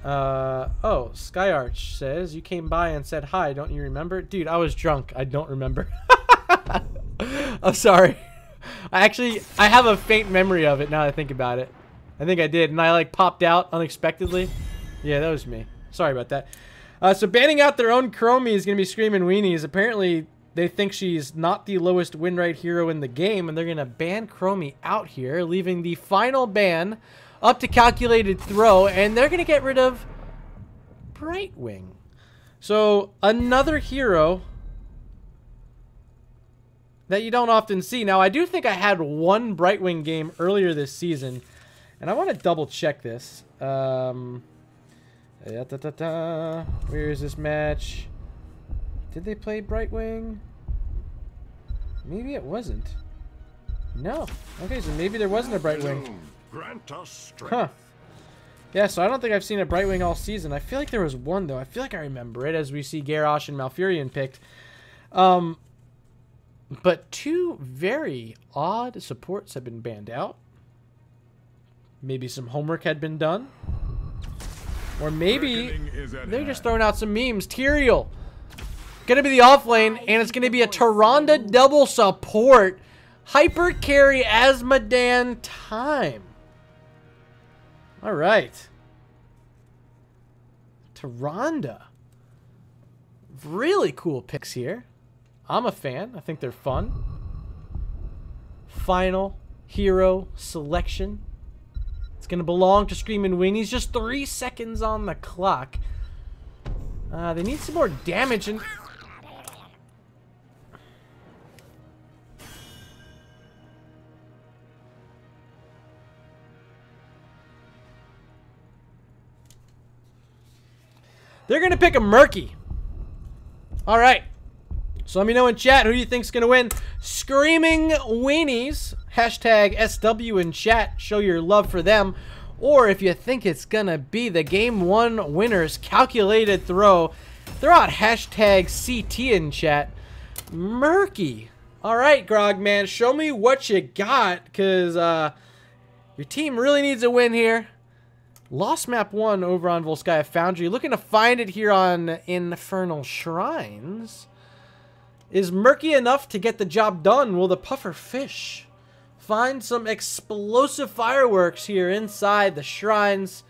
Oh, Skyarch says, you came by and said hi, don't you remember? Dude, I was drunk. I don't remember. I'm sorry. I have a faint memory of it now that I think about it. I think I did, and I like popped out unexpectedly. Yeah, that was me. Sorry about that. So banning out their own Chromie is going to be Screaming Weenies. Apparently, they think she's not the lowest win rate hero in the game, and they're going to ban Chromie out here, leaving the final ban up to Calculated Throw, and they're going to get rid of Brightwing. So, another hero that you don't often see. Now, I do think I had one Brightwing game earlier this season, and I want to double check this. Where is this match? Did they play Brightwing? Maybe it wasn't. No. Okay, so maybe there wasn't a Brightwing. Grant us strength. Huh. Yeah, so I don't think I've seen a Brightwing all season. I feel like there was one, though. I feel like I remember it as we see Garrosh and Malfurion picked. But two very odd supports have been banned out. Maybe some homework had been done. Or maybe they're just throwing out some memes. Tyrael gonna be the off lane, and it's gonna be a Tyrande double support. Hyper carry Azmodan time. Alright. Tyrande. Really cool picks here. I'm a fan. I think they're fun. Final hero selection. It's going to belong to Screamin' Weenies. Just 3 seconds on the clock. They need some more damage. And they're going to pick a Murky. All right. So let me know in chat who you think's going to win. Screaming Weenies. Hashtag SW in chat. Show your love for them. Or if you think it's going to be the Game 1 winners, calculated throw. Throw out hashtag CT in chat. Murky. All right, Grogman. Show me what you got. Because your team really needs a win here. Lost map 1 over on Volskaya Foundry. Looking to find it here on Infernal Shrines. Is Murky enough to get the job done? Will the puffer fish find some explosive fireworks here inside the shrines?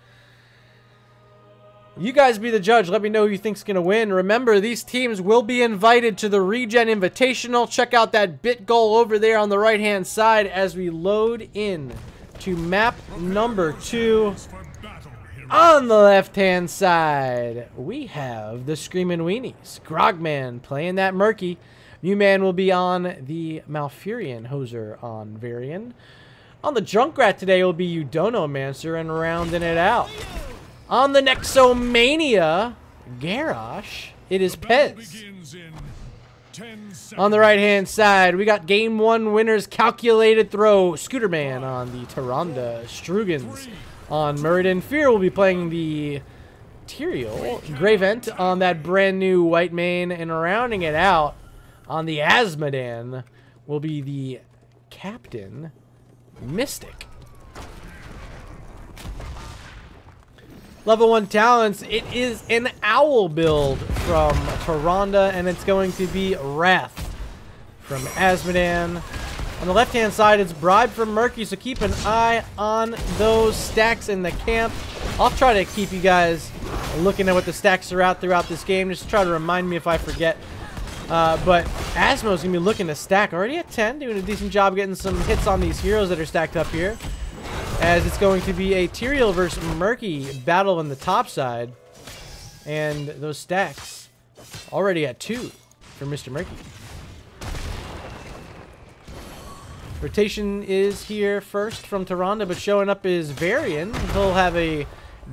You guys be the judge. Let me know who you think's going to win. Remember, these teams will be invited to the Regen Invitational. Check out that bit goal over there on the right-hand side as we load in to map number 2. On the left-hand side, we have the Screamin' Weenies. Grogman playing that Murky. New Man will be on the Malfurion. Hoser on Varian. On the Junkrat today will be Udonomancer and rounding it out. On the Nexomania, Garrosh, it is Pez. On the right-hand side, we got Game 1 winners calculated throw. Scooterman on the Tyrande. Strugans on Muradin. Fear will be playing the Tyrael. Gravent on that brand new white mane. And rounding it out on the Azmodan will be the Captain Mystic. Level 1 talents. It is an Owl build from Tyrande, and it's going to be Wrath from Azmodan. On the left-hand side, it's Bribe from Murky, so keep an eye on those stacks in the camp. I'll try to keep you guys looking at what the stacks are out throughout this game, just to try to remind me if I forget. But Asmo's going to be looking to stack. Already at 10, doing a decent job getting some hits on these heroes that are stacked up here. As it's going to be a Tyrael versus Murky battle on the top side. And those stacks already at 2 for Mr. Murky. Rotation is here first from Tyrande, but showing up is Varian. He'll have a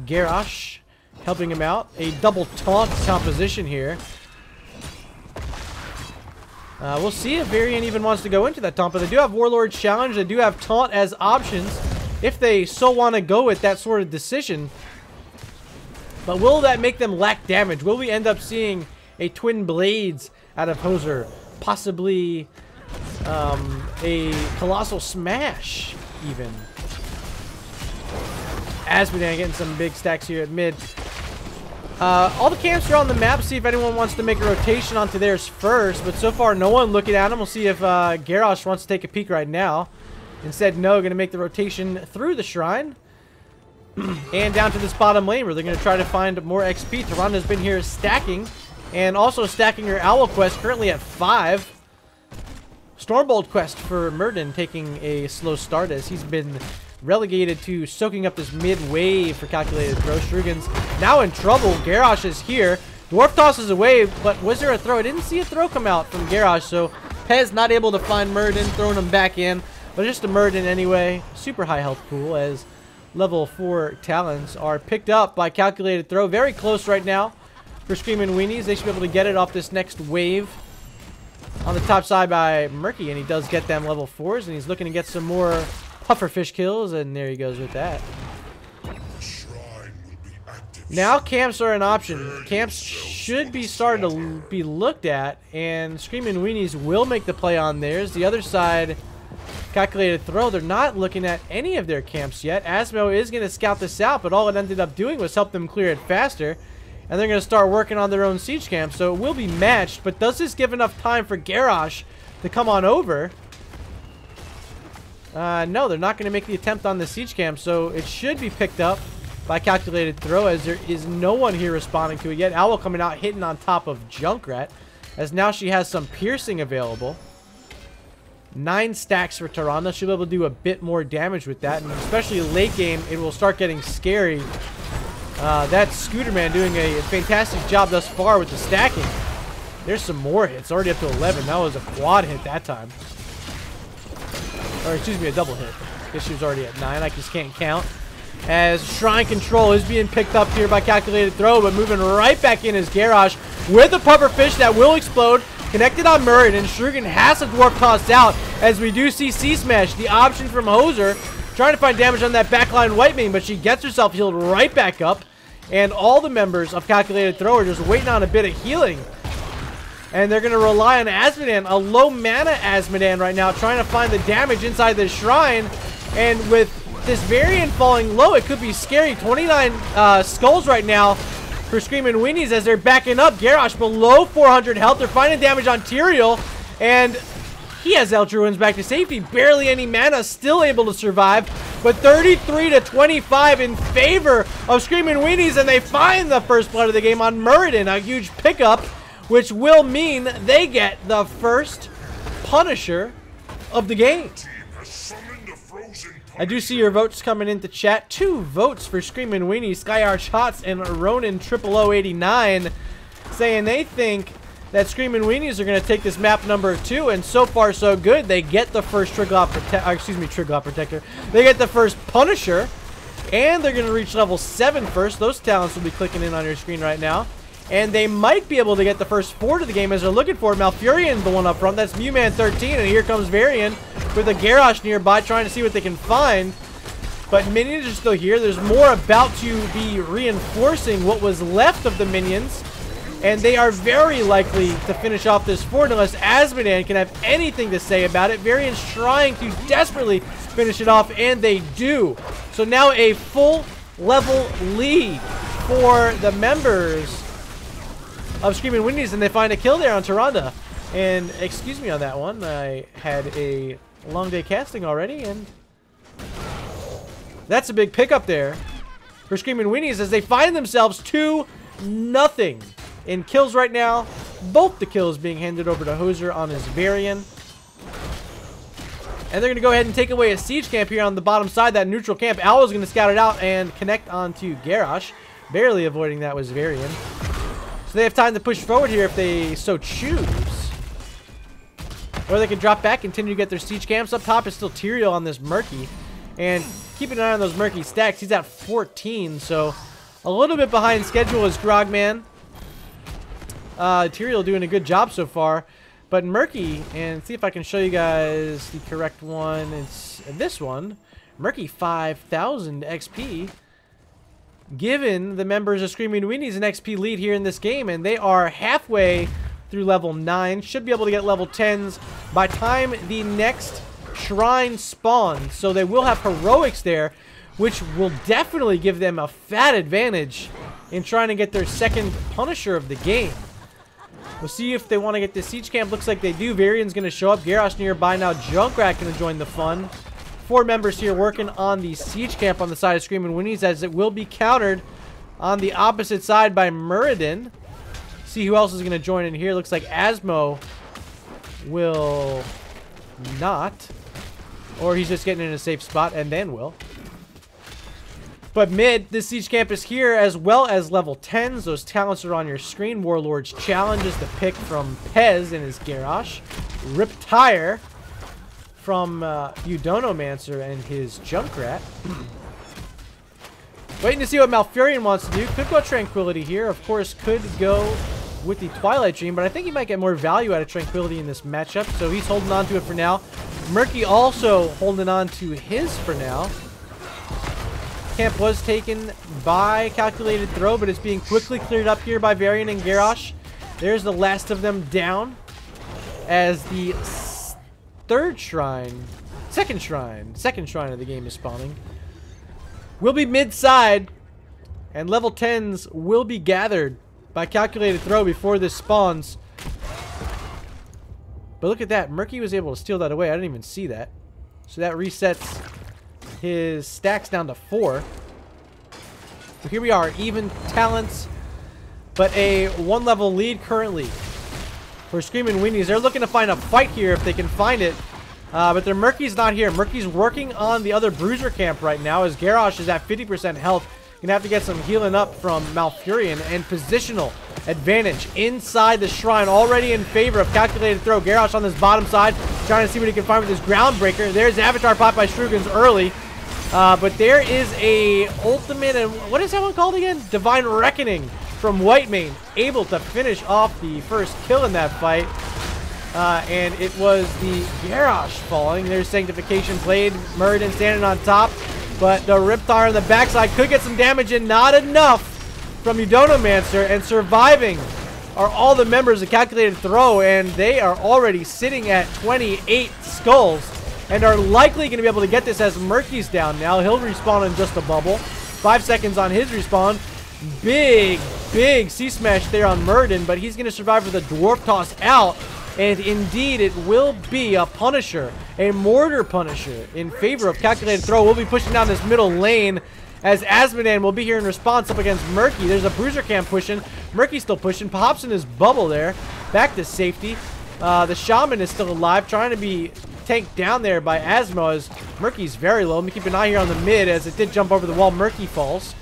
Garrosh helping him out. A double taunt composition here. We'll see if Varian even wants to go into that taunt, but they do have Warlord's Challenge. They do have taunt as options if they so want to go with that sort of decision. But will that make them lack damage? Will we end up seeing a Twin Blades out of Hoser? Possibly a Colossal Smash, even. Azmodan getting some big stacks here at mid. All the camps are on the map. See if anyone wants to make a rotation onto theirs first. But so far, no one looking at them. We'll see if Garrosh wants to take a peek right now. Instead, no. Going to make the rotation through the shrine. And down to this bottom lane where they're going to try to find more XP. Tyrande's been here stacking. And also stacking her Owl quest, currently at 5. Stormbolt quest for Muradin taking a slow start as he's been relegated to soaking up this mid-wave for calculated throw. Strugan's now in trouble. Garrosh is here. Dwarf tosses away, but was there a throw? I didn't see a throw come out from Garrosh, so Pez not able to find Muradin, throwing him back in. But just a Muradin anyway. Super high health pool as level 4 talents are picked up by calculated throw. Very close right now for Screamin' Weenies. They should be able to get it off this next wave. On the top side by Murky, and he does get them level 4s, and he's looking to get some more pufferfish kills, and there he goes with that. Now camps are an option. Camps should be starting to be looked at, and Screamin' Weenies will make the play on theirs. The other side Calculated Throw, they're not looking at any of their camps yet. Asmo is going to scout this out, but all it ended up doing was help them clear it faster. And they're going to start working on their own siege camp, so it will be matched. But does this give enough time for Garrosh to come on over? No, they're not going to make the attempt on the siege camp, so it should be picked up by Calculated Throw, as there is no one here responding to it yet. Owl coming out, hitting on top of Junkrat, as now she has some piercing available. 9 stacks for Tyrande. She'll be able to do a bit more damage with that, and especially late game, it will start getting scary. That's Scooter Man doing a fantastic job thus far with the stacking. There's some more hits, already up to 11. That was a quad hit that time. Or excuse me, a double hit. I guess she was already at 9. I just can't count. As Shrine Control is being picked up here by Calculated Throw, but moving right back in is Garrosh with a pufferfish that will explode. Connected on Murray, and Shuriken has a dwarf tossed out, as we do see C-Smash, the option from Hoser, trying to find damage on that backline White Mane, but she gets herself healed right back up, and all the members of Calculated Throw are just waiting on a bit of healing. And they're going to rely on Asmodan, a low mana Asmodan right now, trying to find the damage inside the shrine. And with this variant falling low, it could be scary. 29 skulls right now for Screaming Weenies as they're backing up. Garrosh below 400 health. They're finding damage on Tyrael, and he has Eldritch Ruins back to safety. Barely any mana, still able to survive. But 33 to 25 in favor of Screaming Weenies, and they find the first blood of the game on Muradin. A huge pickup, which will mean they get the first Punisher of the game. I do see your votes coming into chat. 2 votes for Screaming Weenie, Sky Arch Hots, and Ronin 00089, saying they think that Screaming Weenies are going to take this map number 2, and so far so good. They get the first Triglav Protector. They get the first Punisher, and they're going to reach level 7 first. Those talents will be clicking in on your screen right now. And they might be able to get the first 4 to the game as they're looking for it. Malfurion's the one up front. That's Mewman 13, and here comes Varian with a Garrosh nearby trying to see what they can find. But minions are still here. There's more about to be reinforcing what was left of the minions. And they are very likely to finish off this fort unless Asmodan can have anything to say about it. Varian's trying to desperately finish it off, and they do. So now a full level lead for the members of Screaming Weenies, and they find a kill there on Tyrande. And excuse me on that one, I had a long day casting already, and that's a big pickup there for Screaming Weenies as they find themselves 2-0 in kills right now. Both the kills being handed over to Hoser on his Varian. And they're going to go ahead and take away a siege camp here on the bottom side, that neutral camp. Owl is going to scout it out and connect onto Garrosh. Barely avoiding that was Varian. So they have time to push forward here if they so choose. Or they can drop back, continue to get their siege camps. Up top is still Tyrael on this Murky. And keep an eye on those Murky stacks. He's at 14, so a little bit behind schedule is Grogman. Tyrael doing a good job so far. But Murky, and see if I can show you guys the correct one. It's this one. Murky 5,000 XP. Given the members of Screaming Weenies an XP lead here in this game, and they are halfway through level 9. Should be able to get level 10s by time the next shrine spawns. So they will have heroics there, which will definitely give them a fat advantage in trying to get their second Punisher of the game. We'll see if they want to get this siege camp. Looks like they do. Varian's going to show up. Garrosh nearby now. Junkrat going to join the fun. 4 members here working on the siege camp on the side of Screaming Weenies, as it will be countered on the opposite side by Muradin. See who else is going to join in here. Looks like Asmo will not. Or he's just getting in a safe spot and then will. But mid, this siege camp is here as well as level 10s. Those talents are on your screen. Warlord's Challenge is the pick from Pez and his Garrosh. Riptire from Eudonomancer and his Junkrat. Waiting to see what Malfurion wants to do. Could go Tranquility here. Of course, could go with the Twilight Dream, but I think he might get more value out of Tranquility in this matchup, so he's holding on to it for now. Murky also holding on to his for now. Camp was taken by Calculated Throw, but it's being quickly cleared up here by Varian and Garrosh. There's the last of them down as the third shrine, second shrine of the game is spawning. Will be mid-side, and level 10s will be gathered by calculated throw before this spawns. But look at that. Murky was able to steal that away. I didn't even see that. So that resets his stacks down to 4. So here we are, even talents, but a 1 level lead currently for Screaming Weenies. They're looking to find a fight here if they can find it. But their Murky's not here. Murky's working on the other Bruiser camp right now as Garrosh is at 50% health. Gonna have to get some healing up from Malfurion, and positional advantage inside the shrine already in favor of calculated throw. Garrosh on this bottom side trying to see what he can find with his Groundbreaker. There's Avatar pop by Shrugens early. But there is a ultimate, and what is that one called again? Divine Reckoning from Whitemane, able to finish off the first kill in that fight. And it was the Garrosh falling. There's Sanctification played, Muradin standing on top. But the Riptire on the backside could get some damage in. Not enough from Eudonomancer. And surviving are all the members of Calculated Throw. And they are already sitting at 28 skulls. And are likely going to be able to get this as Murky's down now. He'll respawn in just a bubble. 5 seconds on his respawn. Big C-Smash there on Muradin. But he's going to survive with a Dwarf Toss out. And indeed, it will be a Punisher, a Mortar Punisher in favor of Calculated Throw. We'll be pushing down this middle lane as Asmodan will be here in response up against Murky. There's a Bruiser Cam pushing. Murky's still pushing. Pops in his bubble there. Back to safety. The Shaman is still alive, trying to be tanked down there by Asmo as Murky's very low. Let me keep an eye here on the mid as it did jump over the wall. Murky falls.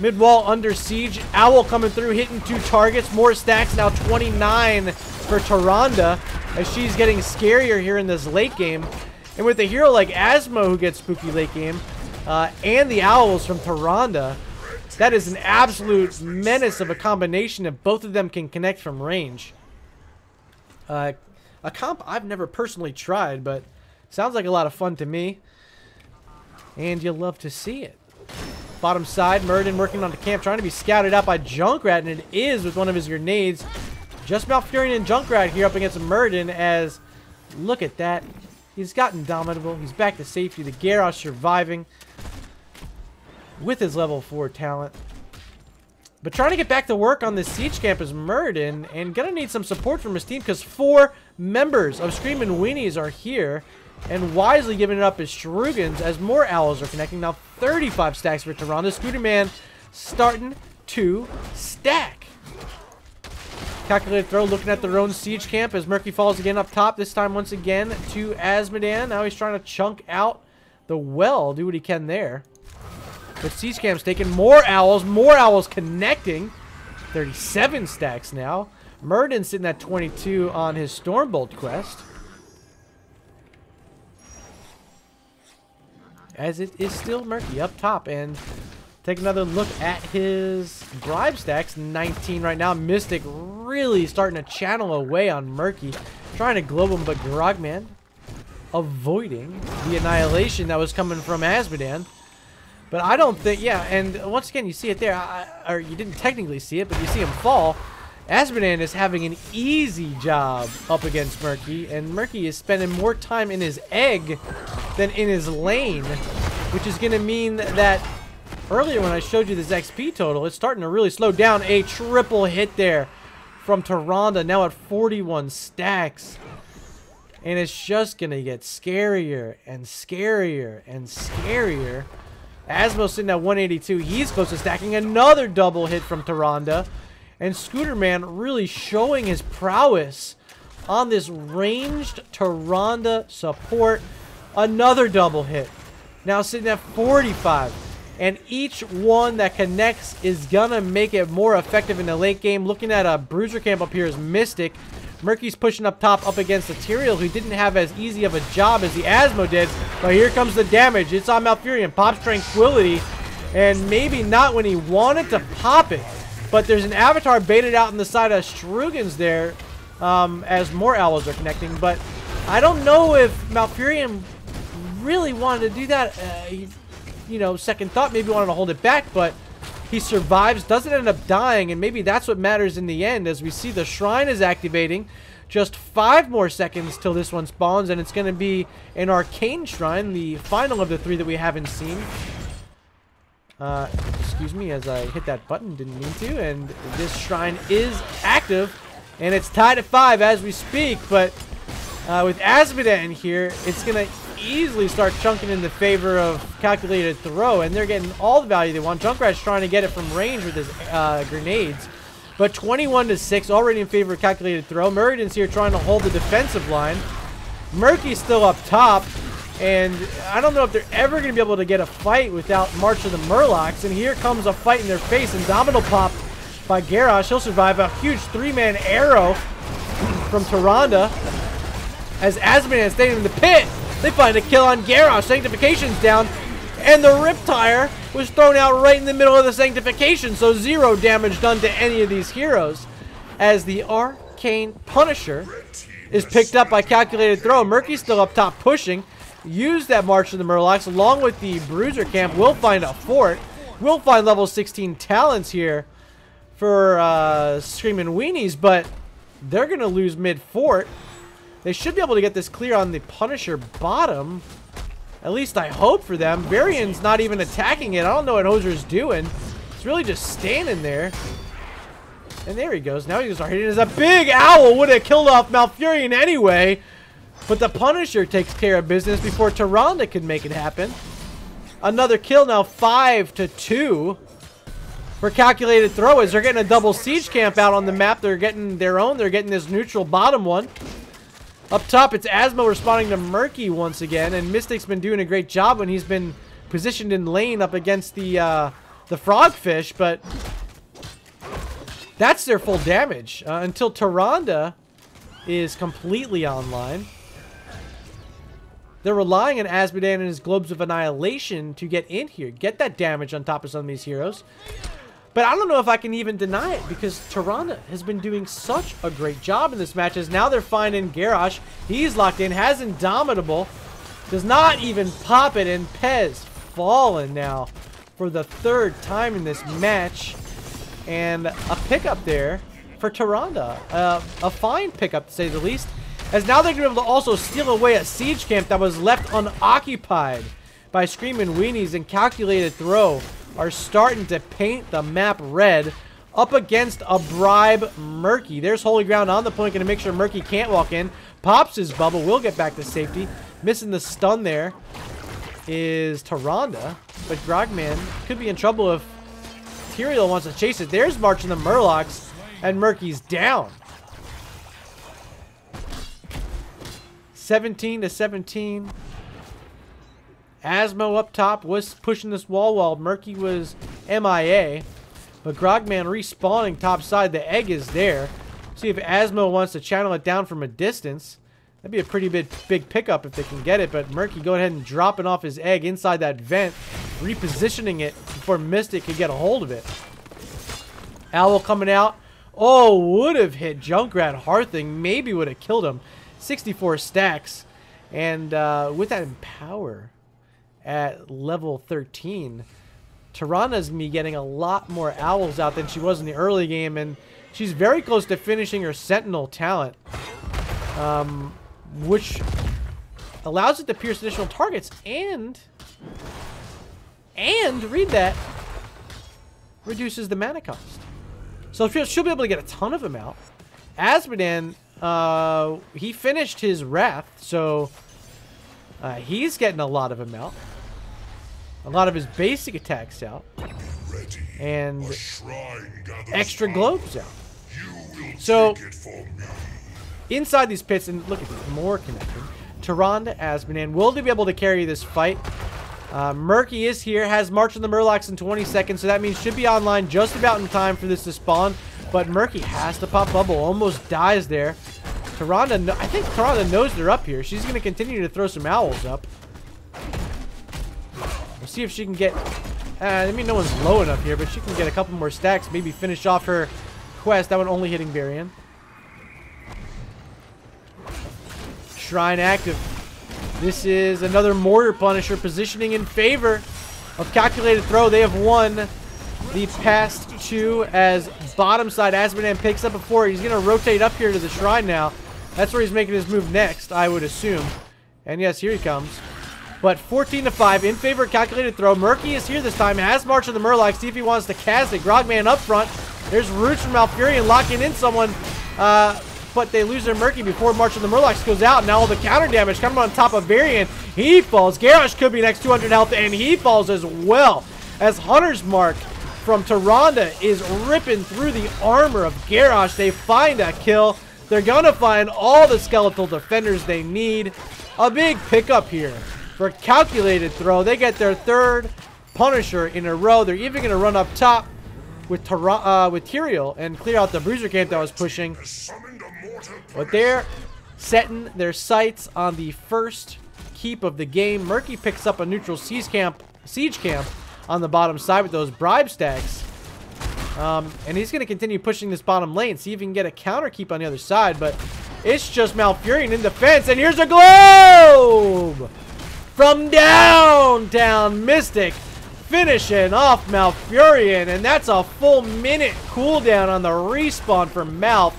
Mid wall under siege. Owl coming through, hitting 2 targets. More stacks, now 29 for Tyrande as she's getting scarier here in this late game. And with a hero like Asmo who gets spooky late game, and the Owls from Tyrande, that is an absolute menace of a combination if both of them can connect from range. A comp I've never personally tried, but sounds like a lot of fun to me. And you'll love to see it. Bottom side, Muradin working on the camp, trying to be scouted out by Junkrat, and it is with one of his grenades. Just Malfurion and Junkrat here up against Muradin as, look at that. He's gotten dominable. He's back to safety. The Garrosh surviving with his level 4 talent. But trying to get back to work on this siege camp is Muradin, and gonna need some support from his team because 4 members of Screamin' Weenies are here. And wisely giving it up is Shrugens as more Owls are connecting. Now 35 stacks for Tyrande. Scooterman starting to stack. Calculated Throw looking at their own siege camp as Murky falls again up top. This time once again to Asmodan. Now he's trying to chunk out the well. Do what he can there. But siege camp's taking more Owls connecting. 37 stacks now. Muradin sitting at 22 on his Stormbolt quest. As it is still Murky up top. And take another look at his bribe stacks. 19 right now. Mystic really starting to channel away on Murky. Trying to globe him, but Grogman avoiding the annihilation that was coming from Asmodan. But I don't think, yeah, and once again, you see it there. Or you didn't technically see it, but you see him fall. Asmodan is having an easy job up against Murky, and Murky is spending more time in his egg than in his lane, which is going to mean that earlier when I showed you this XP total, it's starting to really slow down. A triple hit there from Tyrande, now at 41 stacks. And it's just going to get scarier and scarier and scarier. Asmo sitting at 182. He's close to stacking. Another double hit from Tyrande. And Scooterman really showing his prowess on this ranged Tyrande support. Another double hit. Now sitting at 45. And each one that connects is gonna make it more effective in the late game. Looking at a Bruiser camp up here is Mystic. Murky's pushing up top up against Ethereal, who didn't have as easy of a job as the Asmo did. But here comes the damage. It's on Malfurion. Pops Tranquility. And maybe not when he wanted to pop it. But there's an Avatar baited out on the side of Shrugens there as more Owls are connecting. But I don't know if Malfurion really wanted to do that. You know, second thought, maybe wanted to hold it back. But he survives, doesn't end up dying. And maybe that's what matters in the end as we see the Shrine is activating. Just 5 more seconds till this one spawns, and it's going to be an Arcane Shrine, the final of the 3 that we haven't seen. Excuse me as I hit that button, didn't mean to, and this shrine is active, and it's tied at 5 as we speak, but with Azmodan here, it's going to easily start chunking in the favor of Calculated Throw, and they're getting all the value they want. Junkrat's trying to get it from range with his grenades, but 21-6 already in favor of Calculated Throw. Murden's here trying to hold the defensive line. Murky's still up top, and I don't know if they're ever going to be able to get a fight without March of the Murlocs, and here comes a fight in their face, and Domino Pop by Garrosh. He'll survive a huge 3-man arrow from Tyrande. As Azmodan is staying in the pit, they find a kill on Garrosh. Sanctification's down, and the Riptire was thrown out right in the middle of the Sanctification, so 0 damage done to any of these heroes. As the Arcane Punisher is picked up by Calculated Throw. Murky's still up top pushing. Use that March of the Murlocs along with the Bruiser Camp. We'll find a fort. We'll find level 16 talents here for Screaming Weenies, but they're going to lose mid-fort. They should be able to get this clear on the Punisher bottom. At least I hope for them. Varian's not even attacking it. I don't know what Hoser's doing. It's really just standing there. And there he goes. Now he goes hitting as a big owl would have killed off Malfurion anyway. But the Punisher takes care of business before Tyrande could make it happen. Another kill now, 5-2 for Calculated Throw as they're getting a double siege camp out on the map. They're getting their own. They're getting this neutral bottom one. Up top, it's Asmo responding to Murky once again, and Mystic's been doing a great job when he's been positioned in lane up against the Frogfish, but that's their full damage until Tyrande is completely online. They're relying on Azmodan and his Globes of Annihilation to get in here, get that damage on top of some of these heroes. But I don't know if I can even deny it because Tyrande has been doing such a great job in this match as now they're finding Garrosh. He's locked in, has Indomitable, does not even pop it, and Pez fallen now for the 3rd time in this match. And a pickup there for Tyrande. A fine pickup to say the least. As now they're going to be able to also steal away a siege camp that was left unoccupied by Screaming Weenies, and Calculated Throw are starting to paint the map red up against a bribe Murky. There's Holy Ground on the point, going to make sure Murky can't walk in. Pops his bubble, will get back to safety. Missing the stun there is Tyrande, but Grogman could be in trouble if Tyrael wants to chase it. There's March of the Murlocs, and Murky's down. 17-17. Asmo up top was pushing this wall while Murky was MIA. But Grogman respawning top side. The egg is there. See if Asmo wants to channel it down from a distance. That'd be a pretty big pickup if they can get it. But Murky going ahead and dropping off his egg inside that vent. Repositioning it before Mystic could get a hold of it. Owl coming out. Oh, would have hit Junkrat Hearthing. Maybe would have killed him. 64 stacks. And with that Empower at level 13, Tyrande's me getting a lot more owls out than she was in the early game, and she's very close to finishing her Sentinel talent, which allows it to pierce additional targets and read that, reduces the mana cost. So she'll be able to get a ton of them out. Azmodan, he finished his Wrath, so he's getting a lot of them out. A lot of his basic attacks out. And extra globes out. So, inside these pits, and look at these, more connected. Tyrande, Azmodan, will they be able to carry this fight? Murky is here, has March of the Murlocs in 20 seconds, so that means should be online just about in time for this to spawn. But Murky has to pop bubble, almost dies there. Tyrande, I think Tyrande knows they're up here. She's going to continue to throw some owls up. We'll see if she can get... I mean, no one's low enough here, but she can get a couple more stacks, maybe finish off her quest. That one only hitting Varian. Shrine active. This is another Mortar Punisher positioning in favor of Calculated Throw. They have won the past two as bottom side Azmodan picks up a 4. He's going to rotate up here to the Shrine now. That's where he's making his move next, I would assume. And yes, here he comes. But 14-5 in favor of calculated throw. Murky is here this time. Has March on the Murloc. See if he wants to cast it. Grogman up front. There's Roots from Malfurion locking in someone. But they lose their Murky before March on the Murloc goes out. Now all the counter damage coming on top of Varian. He falls. Garrosh could be next 200 health, and he falls as well. As Hunter's Mark from Tyrande is ripping through the armor of Garrosh. They find a kill. They're going to find all the skeletal defenders they need. A big pickup here for calculated throw. They get their third Punisher in a row. They're even going to run up top with Tyrael and clear out the Bruiser camp that was pushing. But they're setting their sights on the first keep of the game. Murky picks up a neutral siege camp on the bottom side with those bribe stacks. And he's going to continue pushing this bottom lane. See if he can get a counter keep on the other side. But it's just Malfurion in defense. And here's a globe from downtown Mystic. Finishing off Malfurion. And that's a full minute cooldown on the respawn for Malf.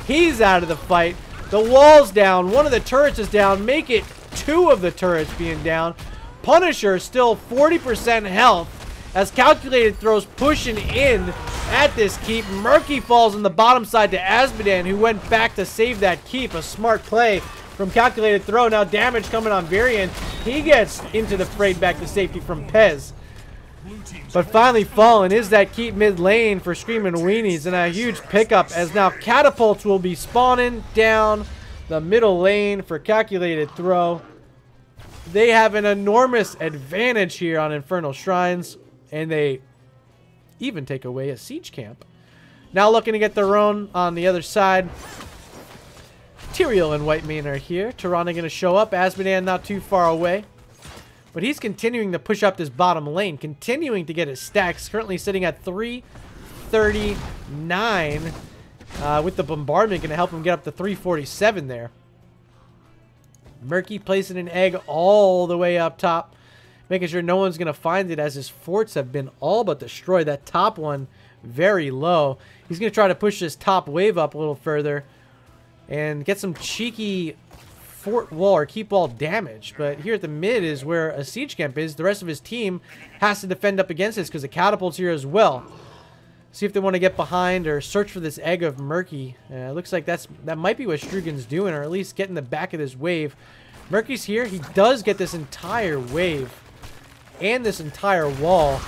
He's out of the fight. The wall's down. One of the turrets is down. Make it two of the turrets being down. Punisher still 40% health. As calculated throws pushing in at this keep. Murky falls on the bottom side to Azmodan, who went back to save that keep. A smart play from calculated throw. Now damage coming on Varian. He gets into the frayed back to safety from Pez. But finally fallen is that keep mid lane for Screaming Weenies, and a huge pickup as now catapults will be spawning down the middle lane for calculated throw. They have an enormous advantage here on Infernal Shrines, and they even take away a siege camp. Now looking to get their own on the other side. Tyrael and Whitemane are here. Tyrande going to show up. Azmodan not too far away. But he's continuing to push up this bottom lane. Continuing to get his stacks. Currently sitting at 339. With the bombardment going to help him get up to 347 there. Murky placing an egg all the way up top. Making sure no one's going to find it as his forts have been all but destroyed. That top one very low. He's going to try to push this top wave up a little further. And get some cheeky fort wall or keep wall damage. But here at the mid is where a siege camp is. The rest of his team has to defend up against this because the catapult's here as well. See if they want to get behind or search for this egg of Murky. It looks like that might be what Strugan's doing, or at least getting the back of this wave. Murky's here. He does get this entire wave and this entire wall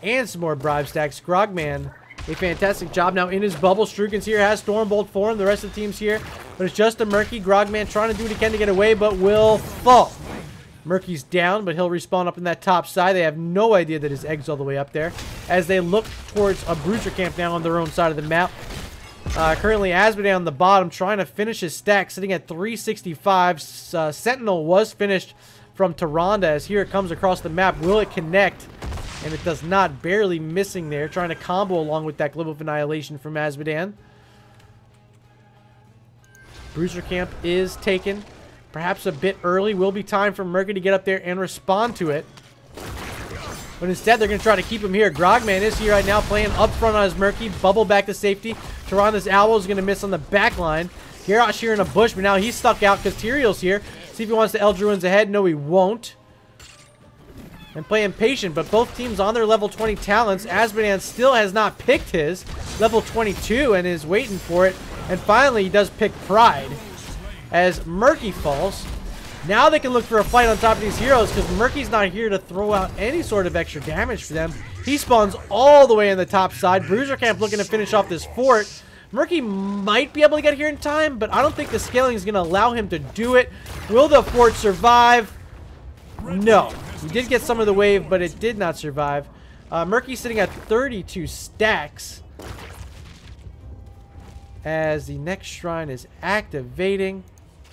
and some more bribe stacks. Grogman, a fantastic job now in his bubble. Strugan's here, has Stormbolt for him. The rest of the team's here, but it's just a Murky. Grogman trying to do what he can to get away, but will fall. Murky's down, but he'll respawn up in that top side. They have no idea that his egg's all the way up there as they look towards a Bruiser camp now on their own side of the map. Currently, Azmodan on the bottom trying to finish his stack, sitting at 365. Sentinel was finished from Tyrande as here it comes across the map. Will it connect? And it does not. Barely missing there. Trying to combo along with that Glib of Annihilation from Azmodan. Bruiser camp is taken. Perhaps a bit early. Will be time for Murky to get up there and respond to it. But instead, they're going to try to keep him here. Grogman is here right now, playing up front on his Murky. Bubble back to safety. Tyrande's Owl is going to miss on the back line. Garrosh here in a bush, but now he's stuck out because Tyrael's here. See if he wants to Eldritch Ruins ahead. No, he won't. And play impatient, but both teams on their level 20 talents. Azmodan still has not picked his level 22 and is waiting for it. And finally, he does pick Pride as Murky falls. Now they can look for a fight on top of these heroes because Murky's not here to throw out any sort of extra damage for them. He spawns all the way on the top side. Bruiser Camp looking to finish off this fort. Murky might be able to get here in time, but I don't think the scaling is going to allow him to do it. Will the fort survive? No. He did get some of the wave, but it did not survive. Murky sitting at 32 stacks as the next shrine is activating.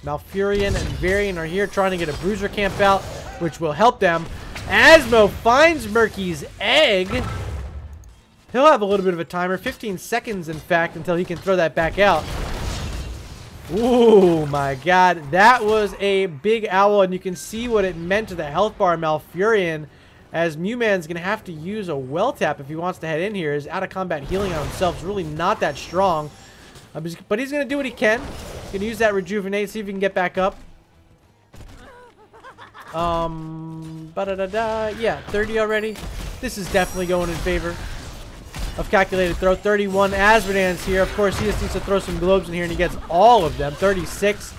Malfurion and Varian are here trying to get a Bruiser camp out, which will help them. Asmo finds Murky's egg. He'll have a little bit of a timer, 15 seconds in fact, until he can throw that back out. Ooh, my God. That was a big owl, and you can see what it meant to the health bar Malfurion, as Mewman's going to have to use a well tap if he wants to head in here. His out-of-combat healing on himself is really not that strong. But he's going to do what he can. Gonna use that rejuvenate, see if you can get back up. Yeah, 30 already. This is definitely going in favor of calculated throw. 31 Asmodan's here. Of course, he just needs to throw some globes in here, and he gets all of them. 36.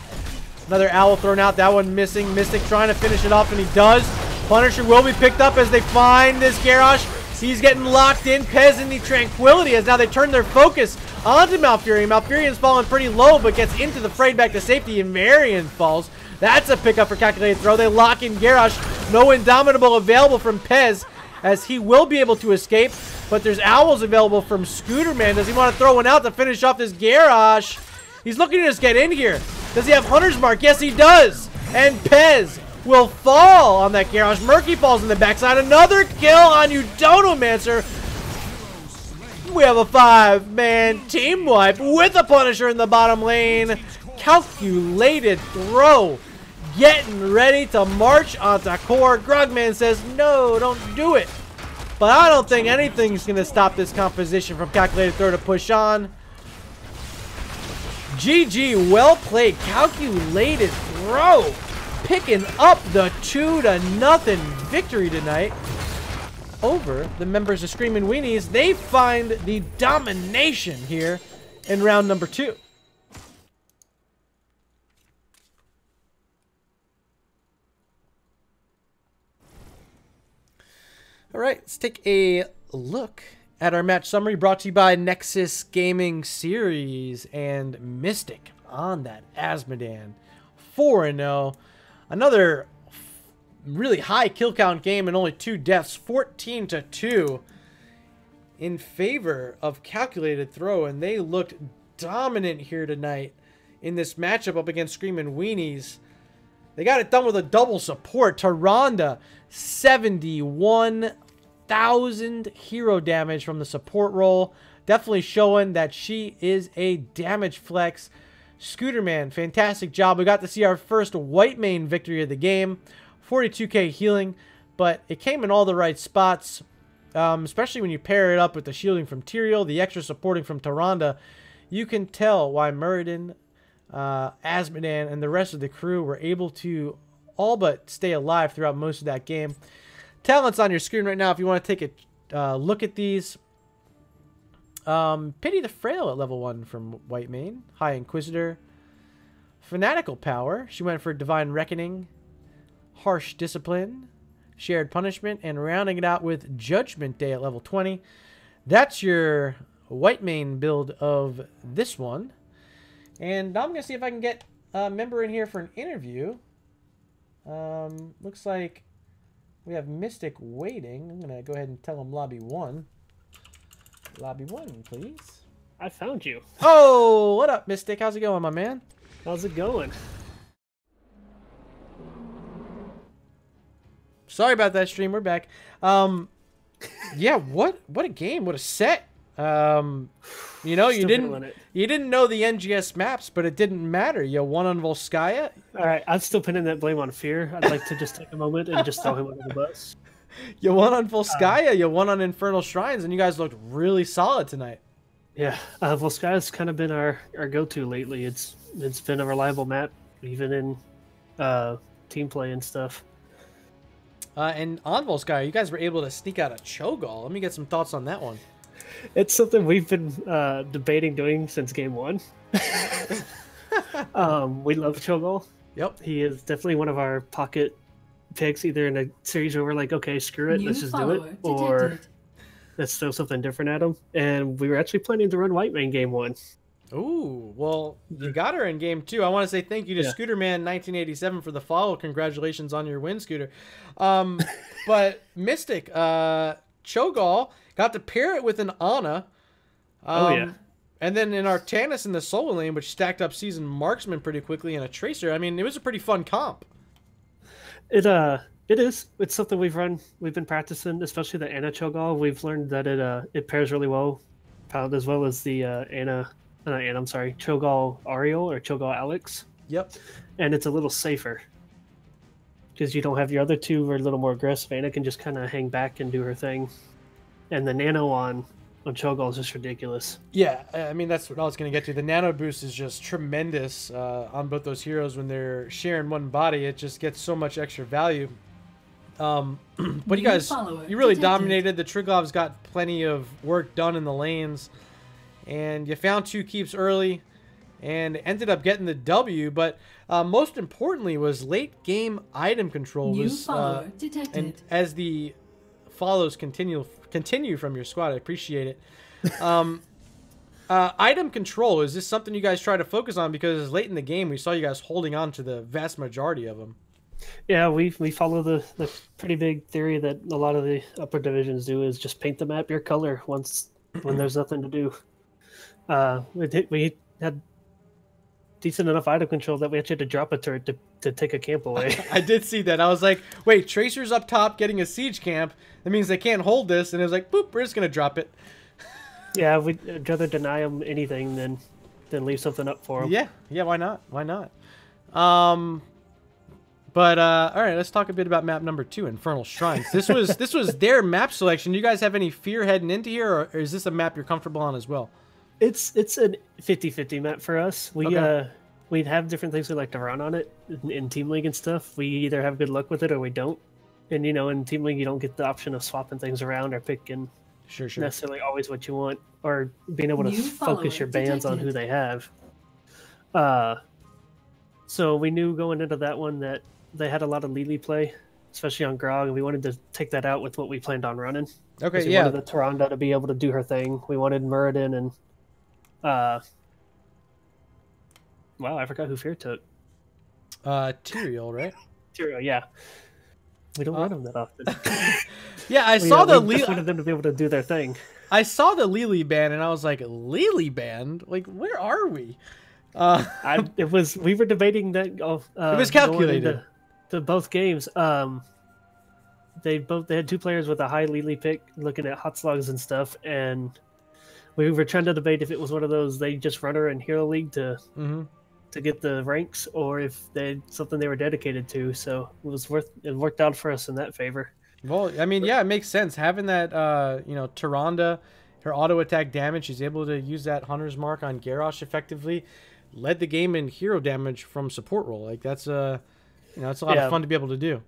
Another owl thrown out. That one missing. Mystic trying to finish it off, and he does. Punisher will be picked up as they find this Garrosh. He's getting locked in. Pez in the Tranquility as now they turn their focus onto Malfurion. Malfurion's falling pretty low, but gets into the fray back to safety, and Marion falls. That's a pickup for calculated throw. They lock in Garrosh. No Indomitable available from Pez, as he will be able to escape. But there's owls available from Scooterman. Does he want to throw one out to finish off this Garrosh? He's looking to just get in here. Does he have Hunter's Mark? Yes, he does. And Pez will fall on that Garrosh. Murky falls in the backside. Another kill on Eudonomancer. We have a 5-man team wipe with a Punisher in the bottom lane. Calculated throw. Getting ready to march onto core. Grogman says, no, don't do it. But I don't think anything's going to stop this composition from calculated throw to push on. GG, well played. Calculated throw. Picking up the 2-0 victory tonight over the members of Screamin' Weenies. They find the domination here in round number 2. All right, let's take a look at our match summary brought to you by Nexus Gaming Series and Mystic on that Asmodan. 4-0. Another really high kill count game and only 2 deaths. 14-2 in favor of calculated throw, and they looked dominant here tonight in this matchup up against Screamin' Weenies. They got it done with a double support. Tyrande, 71,000 hero damage from the support role. Definitely showing that she is a damage flex. Scooterman, fantastic job. We got to see our first white main victory of the game. 42k healing, but it came in all the right spots, especially when you pair it up with the shielding from Tyrael, the extra supporting from Tyrande. You can tell why Muradin, Asmodan, and the rest of the crew were able to all but stay alive throughout most of that game. Talents on your screen right now if you want to take a look at these. Pity the Frail at level 1 from White Mane. High Inquisitor. Fanatical Power. She went for Divine Reckoning. Harsh Discipline. Shared Punishment. And rounding it out with Judgment Day at level 20. That's your White Mane build of this one. And now I'm going to see if I can get a member in here for an interview. Looks like we have Mystic waiting. I'm going to go ahead and tell him lobby 1. Lobby 1, please. I found you. Oh, what up, Mystic? How's it going, my man? How's it going? Sorry about that stream. We're back. Yeah, what a game. What a set. You know, you didn't know the NGS maps, but it didn't matter. You won on Volskaya. All right, I'm still pinning that blame on Fear. I'd like to just take a moment and just throw him under the bus. You won on Volskaya, you won on Infernal Shrines, and you guys looked really solid tonight. Yeah, Volskaya's kind of been our go-to lately. It's been a reliable map, even in team play and stuff. And on Volskaya, you guys were able to sneak out a Cho'Gall. Let me get some thoughts on that one. It's something we've been debating doing since game 1. We love Cho'Gall. Yep. He is definitely one of our pocket picks, either in a series where we're like, okay, screw it, let's just do it, or let's throw something different at him. And we were actually planning to run White Mane game 1. Ooh, well, you got her in game 2. I want to say thank you to Scooterman1987 for the follow. Congratulations on your win, Scooter. But Mystic, Cho'Gall, got to pair it with an Ana. And then in Artanis in the solo lane, which stacked up Seasoned Marksman pretty quickly, and a Tracer. I mean, it was a pretty fun comp. It is. It's something we've been practicing, especially the Ana Cho'Gall. We've learned that it pairs really well, as well as the Cho'Gall Ariel or Cho'Gall Alex. Yep. And it's a little safer because you don't have your other two who are a little more aggressive. Ana can just kind of hang back and do her thing. And the Nano on Cho'Gall is just ridiculous. Yeah, I mean, that's what I was going to get to. The nano boost is just tremendous on both those heroes when they're sharing one body. It just gets so much extra value. But you guys, you really dominated. The Triglav's got plenty of work done in the lanes. And you found 2 keeps early and ended up getting the W. But most importantly was late game item control. And as the follows continue from your squad, I appreciate it. Item control, is this something you guys try to focus on? Because late in the game we saw you guys holding on to the vast majority of them. Yeah, we follow the pretty big theory that a lot of the upper divisions do, is just paint the map your color when there's nothing to do. We had decent enough item control that we actually had to drop a turret to take a camp away. I did see that. I was like, wait, Tracer's up top getting a siege camp. That means they can't hold this. And it was like, boop, we're just going to drop it. Yeah, we'd rather deny them anything than leave something up for them. Yeah, why not? Why not? But all right, let's talk a bit about map number 2, Infernal Shrines. This was their map selection. Do you guys have any fear heading into here, or is this a map you're comfortable on as well? It's a 50-50 map for us. We'd have different things we like to run on it in Team League and stuff. We either have good luck with it or we don't. And in Team League you don't get the option of swapping things around or picking necessarily always what you want, or being able to focus your bands on who they have. So we knew going into that one that they had a lot of Lily play, especially on Grog, and we wanted to take that out with what we planned on running. Okay, we wanted the Tyrande to be able to do her thing. We wanted Muradin and wow, I forgot who Fear took. Tyrael, right? Tyrael, yeah. We don't run them that often. Yeah, I saw the Lily. Wanted them to be able to do their thing. I saw the Lily band and I was like, Lily band? Like, where are we? We were debating that. It was calculated to both games. They had 2 players with a high Lily pick, looking at hot slugs and stuff, and we were trying to debate if it was one of those they just run her in Hero League to get the ranks, or if they had something they were dedicated to. So it worked out for us in that favor. Well, I mean, yeah, it makes sense having that. Tyrande, her auto attack damage, she's able to use that Hunter's Mark on Garrosh effectively. Led the game in hero damage from support role. Like that's it's a lot of fun to be able to do.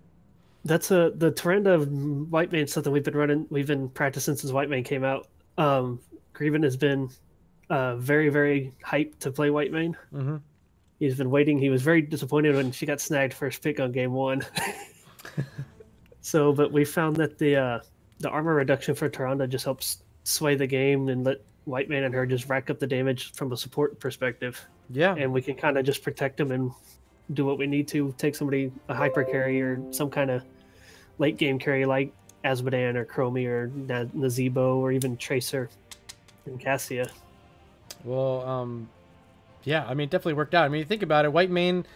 That's the Tyrande White Mane, something we've been running. We've been practicing since White Mane came out. Greven has been very, very hyped to play White Mane. He's been waiting. He was very disappointed when she got snagged first pick on game 1. But we found that the armor reduction for Tyrande just helps sway the game and let White Mane and her just rack up the damage from a support perspective. Yeah. And we can kind of just protect them and do what we need to. Take somebody, a hyper carry or some kind of late game carry like Azmodan or Chromie or Nazebo or even Tracer and Cassia. Well, yeah, I mean, it definitely worked out. I mean, you think about it, White Mane,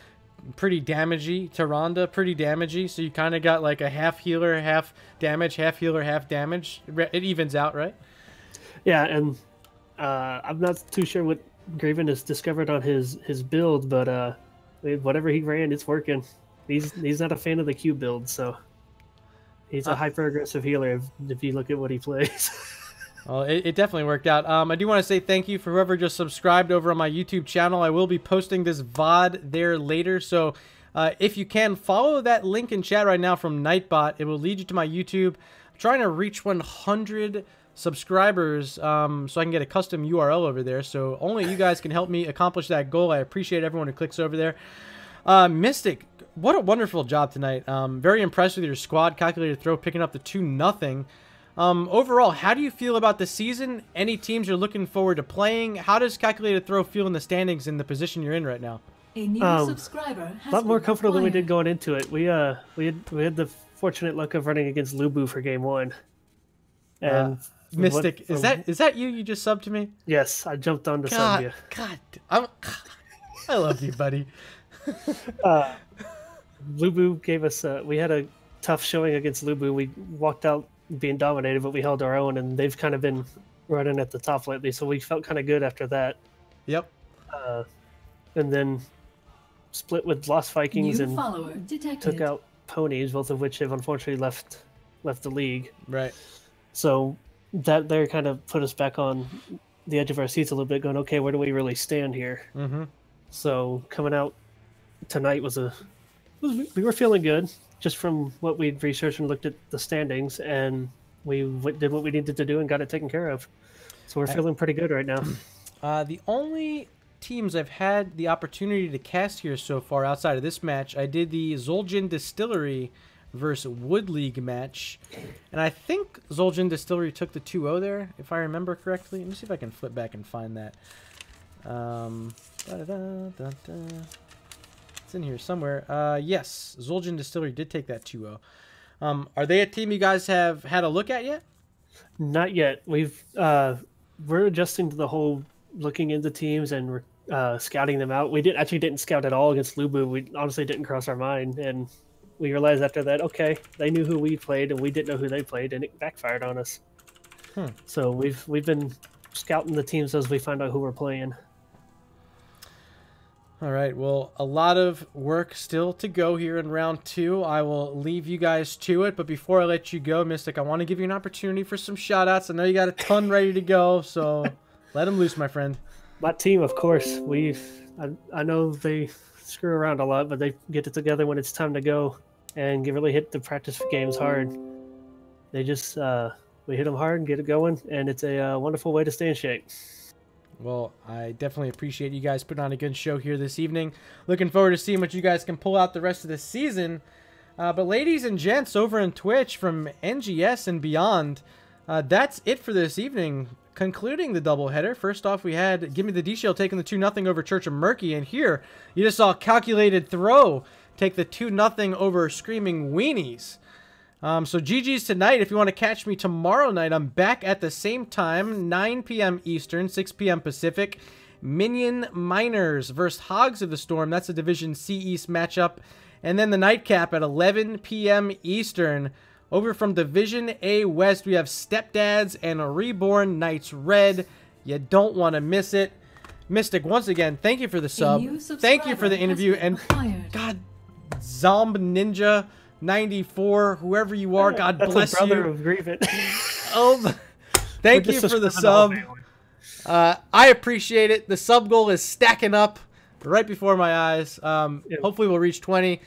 pretty damagey. Tyrande, pretty damagey. So you kind of got like a half healer, half damage, half healer, half damage. It evens out, right? Yeah, and I'm not too sure what Graven has discovered on his build, but whatever he ran, it's working. He's not a fan of the Q build, so he's a hyper aggressive healer if you look at what he plays. Well, it definitely worked out. I do want to say thank you for whoever just subscribed over on my YouTube channel. I will be posting this VOD there later, so if you can, follow that link in chat right now from Nightbot. It will lead you to my YouTube. I'm trying to reach 100 subscribers so I can get a custom URL over there, so only you guys can help me accomplish that goal. I appreciate everyone who clicks over there. Mystic, what a wonderful job tonight. Very impressed with your squad. Calculated throw, picking up the 2-0. Overall, how do you feel about the season? Any teams you're looking forward to playing? How does Calculated Throw feel in the standings in the position you're in right now? A new subscriber has a lot more comfortable than we did going into it. We had the fortunate luck of running against Lubu for game 1. And Mystic, is that you? You just subbed to me? Yes, I jumped on to sub you. God, I love you, buddy. Lubu gave us we had a tough showing against Lubu. We walked out being dominated, but we held our own, and they've kind of been running at the top lately, so we felt kind of good after that. Yep. And then split with Lost Vikings and took out Ponies, both of which have unfortunately left the league. Right. So that there kind of put us back on the edge of our seats a little bit, going, okay, where do we really stand here? Mm-hmm. So coming out tonight we were feeling good just from what we'd researched and looked at the standings, and we did what we needed to do and got it taken care of. So we're feeling pretty good right now. The only teams I've had the opportunity to cast here so far outside of this match, I did the Zul'jin Distillery versus Wood League match, and I think Zul'jin Distillery took the 2-0 there, if I remember correctly. Let me see if I can flip back and find that. It's in here somewhere. Yes, Zul'jin Distillery did take that 2-0. Are they a team you guys have had a look at yet? Not yet. We're adjusting to the whole looking into teams and we're scouting them out. We didn't scout at all against Lubu. We honestly didn't cross our mind, and we realized after that, okay, they knew who we played and we didn't know who they played, and it backfired on us. So we've been scouting the teams as we find out who we're playing. All right, well, a lot of work still to go here in round 2. I will leave you guys to it, but before I let you go, Mystic, I want to give you an opportunity for some shout-outs. I know you got a ton ready to go, so let them loose, my friend. My team, of course. I know they screw around a lot, but they get it together when it's time to go and really hit the practice games hard. They just, we hit them hard and get it going, and it's a wonderful way to stay in shape. Well, I definitely appreciate you guys putting on a good show here this evening. Looking forward to seeing what you guys can pull out the rest of the season. But ladies and gents over on Twitch from NGS and beyond, that's it for this evening. Concluding the doubleheader. First off, we had Gimme the D-Shield taking the 2-0 over Church of Murky. And here, you just saw Calculated Throw take the 2-0 over Screaming Weenies. So GG's tonight. If you want to catch me tomorrow night, I'm back at the same time, 9 p.m. Eastern, 6 p.m. Pacific. Minion Miners versus Hogs of the Storm. That's a Division C East matchup. And then the nightcap at 11 p.m. Eastern. Over from Division A West, we have Stepdads and Reborn Knights Red. You don't want to miss it. Mystic, once again, thank you for the sub. Thank you for the interview. And God, Zomb Ninja 94, whoever you are, God bless you. Brother of Grievous. Thank you for the sub. I appreciate it. The sub goal is stacking up right before my eyes. Hopefully we'll reach 20.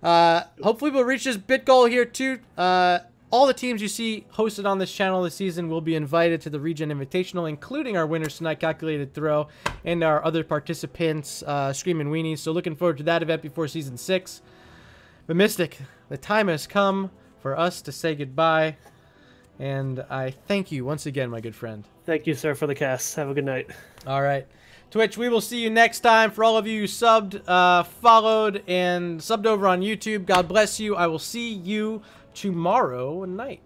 Hopefully we'll reach this bit goal here too. All the teams you see hosted on this channel this season will be invited to the Regen Invitational, including our winners tonight, Calculated Throw, and our other participants, Screaming Weenies. So looking forward to that event before Season 6. But Mystic, the time has come for us to say goodbye, and I thank you once again, my good friend. Thank you, sir, for the cast. Have a good night. All right. Twitch, we will see you next time. For all of you who subbed, followed, and subbed over on YouTube, God bless you. I will see you tomorrow night.